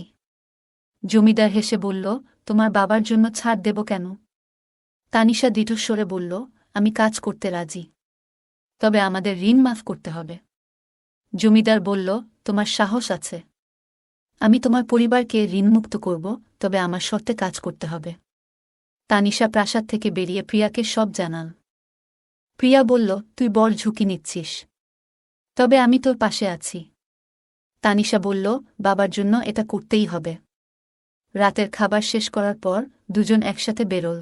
জমিদার হেসে বলল, তোমার বাবার জন্য ছাড় দেব কেন? তানিশা দৃঢ়স্বরে বলল, আমি কাজ করতে রাজি, তবে আমাদের ঋণ মাফ করতে হবে। জমিদার বলল, তোমার সাহস আছে। আমি তোমার পরিবারকে ঋণমুক্ত করব, তবে আমার শর্তে কাজ করতে হবে। তানিশা প্রাসাদ থেকে বেরিয়ে প্রিয়াকে সব জানাল। প্রিয়া বলল, তুই বড় ঝুঁকি নিচ্ছিস, তবে আমি তোর পাশে আছি। তানিশা বলল, বাবার জন্য এটা করতেই হবে। রাতের খাবার শেষ করার পর দুজন একসাথে বেরোল।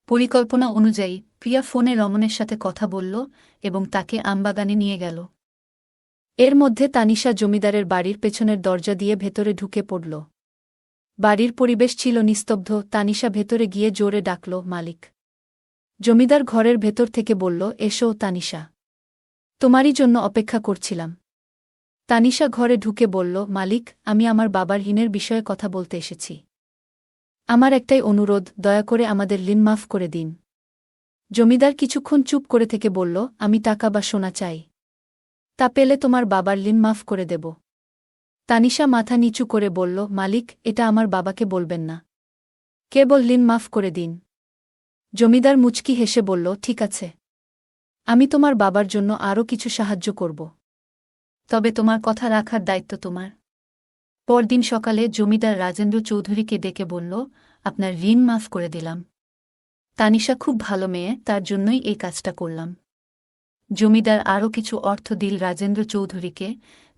পরিকল্পনা অনুযায়ী প্রিয়া ফোনে রমনের সাথে কথা বলল এবং তাকে আমবাগানে নিয়ে গেল। এর মধ্যে তানিশা জমিদারের বাড়ির পেছনের দরজা দিয়ে ভেতরে ঢুকে পড়ল। বাড়ির পরিবেশ ছিল নিস্তব্ধ। তানিশা ভেতরে গিয়ে জোরে ডাকল, মালিক। জমিদার ঘরের ভেতর থেকে বলল, এসো তানিশা, তোমারই জন্য অপেক্ষা করছিলাম। তানিশা ঘরে ঢুকে বলল, মালিক, আমি আমার বাবার ঋণের বিষয়ে কথা বলতে এসেছি। আমার একটাই অনুরোধ, দয়া করে আমাদের ঋণ মাফ করে দিন। জমিদার কিছুক্ষণ চুপ করে থেকে বলল, আমি টাকা বা সোনা চাই। তা পেলে তোমার বাবার ঋণ মাফ করে দেব। তানিশা মাথা নিচু করে বলল, মালিক, এটা আমার বাবাকে বলবেন না। কেবল ঋণ মাফ করে দিন। জমিদার মুচকি হেসে বলল, ঠিক আছে, আমি তোমার বাবার জন্য আরও কিছু সাহায্য করব। তবে তোমার কথা রাখার দায়িত্ব তোমার। পরদিন সকালে জমিদার রাজেন্দ্র চৌধুরীকে ডেকে বলল, আপনার ঋণ মাফ করে দিলাম। তানিশা খুব ভালো মেয়ে, তার জন্যই এই কাজটা করলাম। জমিদার আরও কিছু অর্থ দিল রাজেন্দ্র চৌধুরীকে,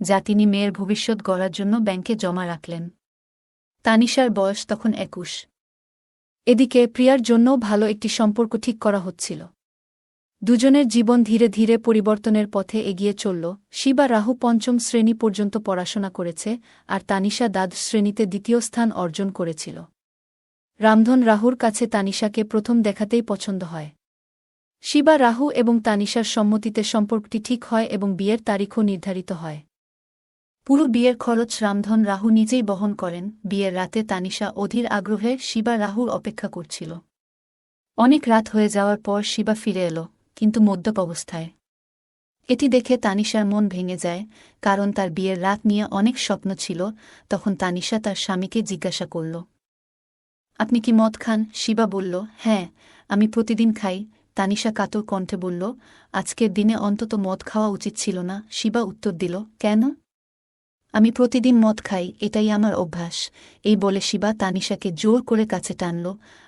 যা তিনি মেয়ের ভবিষ্যৎ গড়ার জন্য ব্যাংকে জমা রাখলেন। তানিশার বয়স তখন 21। এদিকে প্রিয়ার জন্যও ভালো একটি সম্পর্ক ঠিক করা হচ্ছিল। দুজনের জীবন ধীরে ধীরে পরিবর্তনের পথে এগিয়ে চলল। শিবা রাহু পঞ্চম শ্রেণী পর্যন্ত পড়াশোনা করেছে আর তানিশা দ্বাদশ শ্রেণীতে দ্বিতীয় স্থান অর্জন করেছিল। রামধন রাহুর কাছে তানিশাকে প্রথম দেখাতেই পছন্দ হয়। শিবা রাহু এবং তানিশার সম্মতিতে সম্পর্কটি ঠিক হয় এবং বিয়ের তারিখও নির্ধারিত হয়। পুরো বিয়ের খরচ রামধন রাহু নিজেই বহন করেন। বিয়ের রাতে তানিশা অধীর আগ্রহে শিবা রাহুর অপেক্ষা করছিল। অনেক রাত হয়ে যাওয়ার পর শিবা ফিরে এলো, কিন্তু মদ্যপ অবস্থায়। এটি দেখে তানিশার মন ভেঙে যায়, কারণ তার বিয়ের রাত নিয়ে অনেক স্বপ্ন ছিল। তখন তানিশা তার স্বামীকে জিজ্ঞাসা করল, আপনি কি মদ খান? শিবা বলল, হ্যাঁ, আমি প্রতিদিন খাই। তানিশা কাতর কণ্ঠে বলল, আজকের দিনে অন্তত মদ খাওয়া উচিত ছিল না। শিবা উত্তর দিল, কেন? আমি প্রতিদিন মদ খাই, এটাই আমার অভ্যাস। এই বলে শিবা তানিশাকে জোর করে কাছে টানল,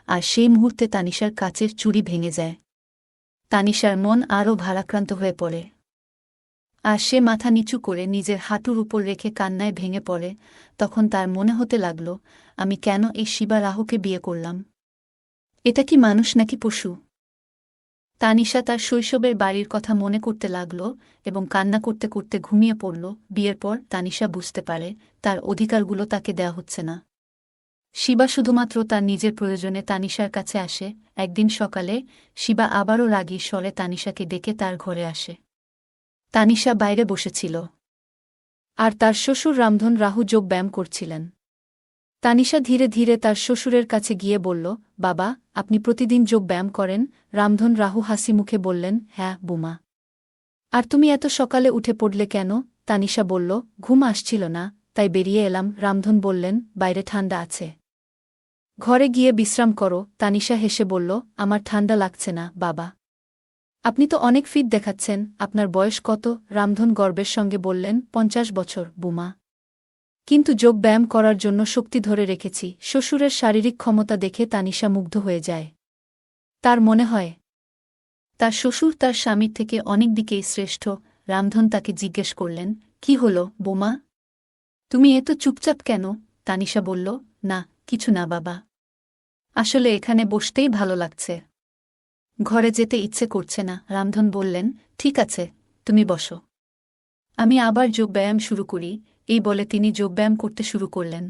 আর সেই মুহূর্তে তানিশার কাচের চুড়ি ভেঙে যায়। তানিশার মন আরও ভারাক্রান্ত হয়ে পড়ে, আর সে মাথা নিচু করে নিজের হাঁটুর উপর রেখে কান্নায় ভেঙে পড়ে। তখন তার মনে হতে লাগল, আমি কেন এই শিবা রাহুকে বিয়ে করলাম? এটা কি মানুষ নাকি পশু? তানিশা তার শৈশবের বাড়ির কথা মনে করতে লাগল এবং কান্না করতে করতে ঘুমিয়ে পড়ল। বিয়ের পর তানিশা বুঝতে পারে তার অধিকারগুলো তাকে দেয়া হচ্ছে না। শিবা শুধুমাত্র তার নিজের প্রয়োজনে তানিশার কাছে আসে। একদিন সকালে শিবা আবারও রাগী স্বরে তানিশাকে ডেকে তার ঘরে আসে। তানিশা বাইরে বসেছিল, আর তার শ্বশুর রামধন রাহু যোগ ব্যায়াম করছিলেন। তানিশা ধীরে ধীরে তার শ্বশুরের কাছে গিয়ে বলল, বাবা, আপনি প্রতিদিন যোগ ব্যায়াম করেন? রামধন রাহু হাসি মুখে বললেন, হ্যাঁ বুমা। আর তুমি এত সকালে উঠে পড়লে কেন? তানিশা বলল, ঘুম আসছিল না, তাই বেরিয়ে এলাম। রামধন বললেন, বাইরে ঠান্ডা আছে, ঘরে গিয়ে বিশ্রাম করো। তানিশা হেসে বলল, আমার ঠান্ডা লাগছে না বাবা, আপনি তো অনেক ফিট দেখাচ্ছেন। আপনার বয়স কত? রামধন গর্বের সঙ্গে বললেন, 50 বছর বুমা। কিন্তু যোগ ব্যায়াম করার জন্য শক্তি ধরে রেখেছি। শ্বশুরের শারীরিক ক্ষমতা দেখে তানিশা মুগ্ধ হয়ে যায়। তার মনে হয় তার শ্বশুর তার স্বামীর থেকে অনেক দিকেই শ্রেষ্ঠ। রামধন তাকে জিজ্ঞেস করলেন, কি হল বোমা, তুমি এত চুপচাপ কেন? তানিশা বলল, না কিছু না বাবা, আসলে এখানে বসতেই ভালো লাগছে, ঘরে যেতে ইচ্ছে করছে না। রামধন বললেন, ঠিক আছে, তুমি বসো, আমি আবার যোগব্যায়াম শুরু করি। এই বলে তিনি যোগব্যায়াম করতে শুরু করলেন,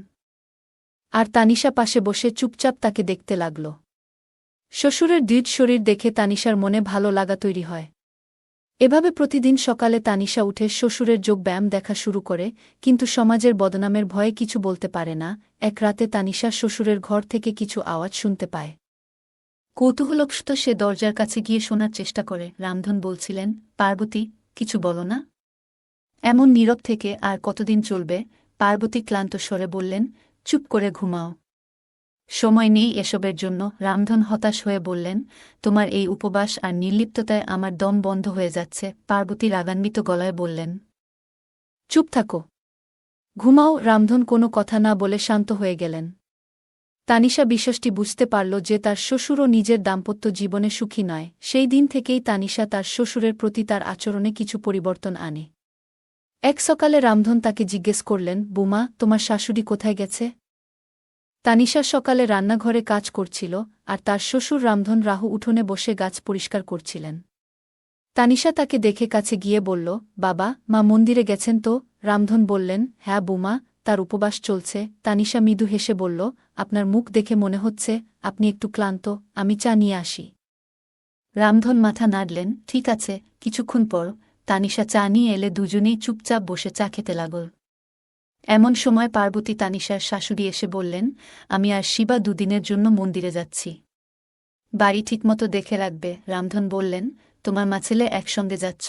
আর তানিশা পাশে বসে চুপচাপ তাকে দেখতে লাগল। শ্বশুরের দৃঢ় শরীর দেখে তানিশার মনে ভালো লাগা তৈরি হয়। এভাবে প্রতিদিন সকালে তানিশা উঠে শ্বশুরের যোগব্যায়াম দেখা শুরু করে, কিন্তু সমাজের বদনামের ভয়ে কিছু বলতে পারে না। এক রাতে তানিশা শ্বশুরের ঘর থেকে কিছু আওয়াজ শুনতে পায়। কৌতূহলবশত সে দরজার কাছে গিয়ে শোনার চেষ্টা করে। রামধন বলছিলেন, পার্বতী, কিছু বলো না। এমন নীরব থেকে আর কতদিন চলবে? পার্বতী ক্লান্ত স্বরে বললেন, চুপ করে ঘুমাও, সময় নেই এসবের জন্য। রামধন হতাশ হয়ে বললেন, তোমার এই উপবাস আর নির্লিপ্ততায় আমার দম বন্ধ হয়ে যাচ্ছে। পার্বতী রাগান্বিত গলায় বললেন, চুপ থাকো, ঘুমাও। রামধন কোনো কথা না বলে শান্ত হয়ে গেলেন। তানিশা বিষয়টি বুঝতে পারল যে তার শ্বশুরও নিজের দাম্পত্য জীবনে সুখী নয়। সেই দিন থেকেই তানিশা তার শ্বশুরের প্রতি তার আচরণে কিছু পরিবর্তন আনে। এক সকালে রামধন তাকে জিজ্ঞেস করলেন, বুমা, তোমার শাশুড়ি কোথায় গেছে? তানিশা সকালে রান্নাঘরে কাজ করছিল, আর তার শ্বশুর রামধন রাহু উঠোনে বসে গাছ পরিষ্কার করছিলেন। তানিশা তাকে দেখে কাছে গিয়ে বলল, বাবা, মা মন্দিরে গেছেন তো? রামধন বললেন, হ্যাঁ বুমা, তার উপবাস চলছে। তানিশা মৃদু হেসে বলল, আপনার মুখ দেখে মনে হচ্ছে আপনি একটু ক্লান্ত, আমি চা নিয়ে আসি। রামধন মাথা নাড়লেন, ঠিক আছে। কিছুক্ষণ পর তানিশা চা নিয়ে এলে দুজনেই চুপচাপ বসে চা খেতে লাগল। এমন সময় পার্বতী তানিশার শাশুড়ি এসে বললেন, আমি আর শিবা দুদিনের জন্য মন্দিরে যাচ্ছি, বাড়ি ঠিকমতো দেখে রাখবে। রামধন বললেন, তোমার মা ছেলে একসঙ্গে যাচ্ছ,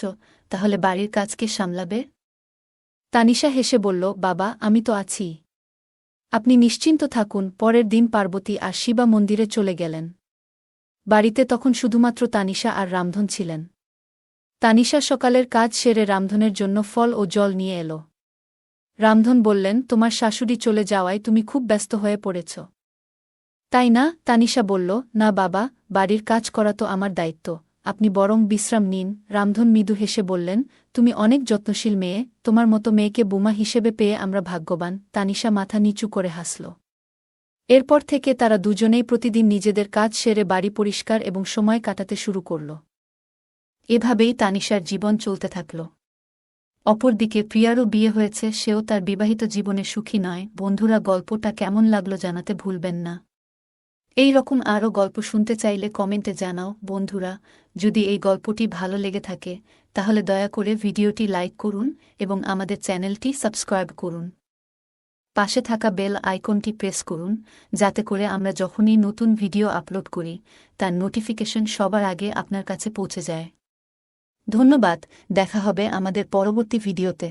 তাহলে বাড়ির কাজ কে সামলাবে? তানিশা হেসে বলল, বাবা, আমি তো আছি, আপনি নিশ্চিন্ত থাকুন। পরের দিন পার্বতী আর শিবা মন্দিরে চলে গেলেন। বাড়িতে তখন শুধুমাত্র তানিশা আর রামধন ছিলেন। তানিশা সকালের কাজ সেরে রামধনের জন্য ফল ও জল নিয়ে এল। রামধন বললেন, তোমার শাশুড়ি চলে যাওয়ায় তুমি খুব ব্যস্ত হয়ে পড়েছ, তাই না? তানিশা বলল, না বাবা, বাড়ির কাজ করা তো আমার দায়িত্ব, আপনি বরং বিশ্রাম নিন। রামধন মৃদু হেসে বললেন, তুমি অনেক যত্নশীল মেয়ে, তোমার মতো মেয়েকে বুমা হিসেবে পেয়ে আমরা ভাগ্যবান। তানিশা মাথা নিচু করে হাসল। এরপর থেকে তারা দুজনেই প্রতিদিন নিজেদের কাজ সেরে বাড়ি পরিষ্কার এবং সময় কাটাতে শুরু করল। এভাবেই তানিশার জীবন চলতে থাকল। অপরদিকে প্রিয়ারও বিয়ে হয়েছে, সেও তার বিবাহিত জীবনে সুখী নয়। বন্ধুরা, গল্পটা কেমন লাগলো জানাতে ভুলবেন না। এই রকম আরও গল্প শুনতে চাইলে কমেন্টে জানাও। বন্ধুরা, যদি এই গল্পটি ভালো লেগে থাকে তাহলে দয়া করে ভিডিওটি লাইক করুন এবং আমাদের চ্যানেলটি সাবস্ক্রাইব করুন। পাশে থাকা বেল আইকনটি প্রেস করুন, যাতে করে আমরা যখনই নতুন ভিডিও আপলোড করি তার নোটিফিকেশন সবার আগে আপনার কাছে পৌঁছে যায়। ধন্যবাদ, দেখা হবে আমাদের পরবর্তী ভিডিওতে।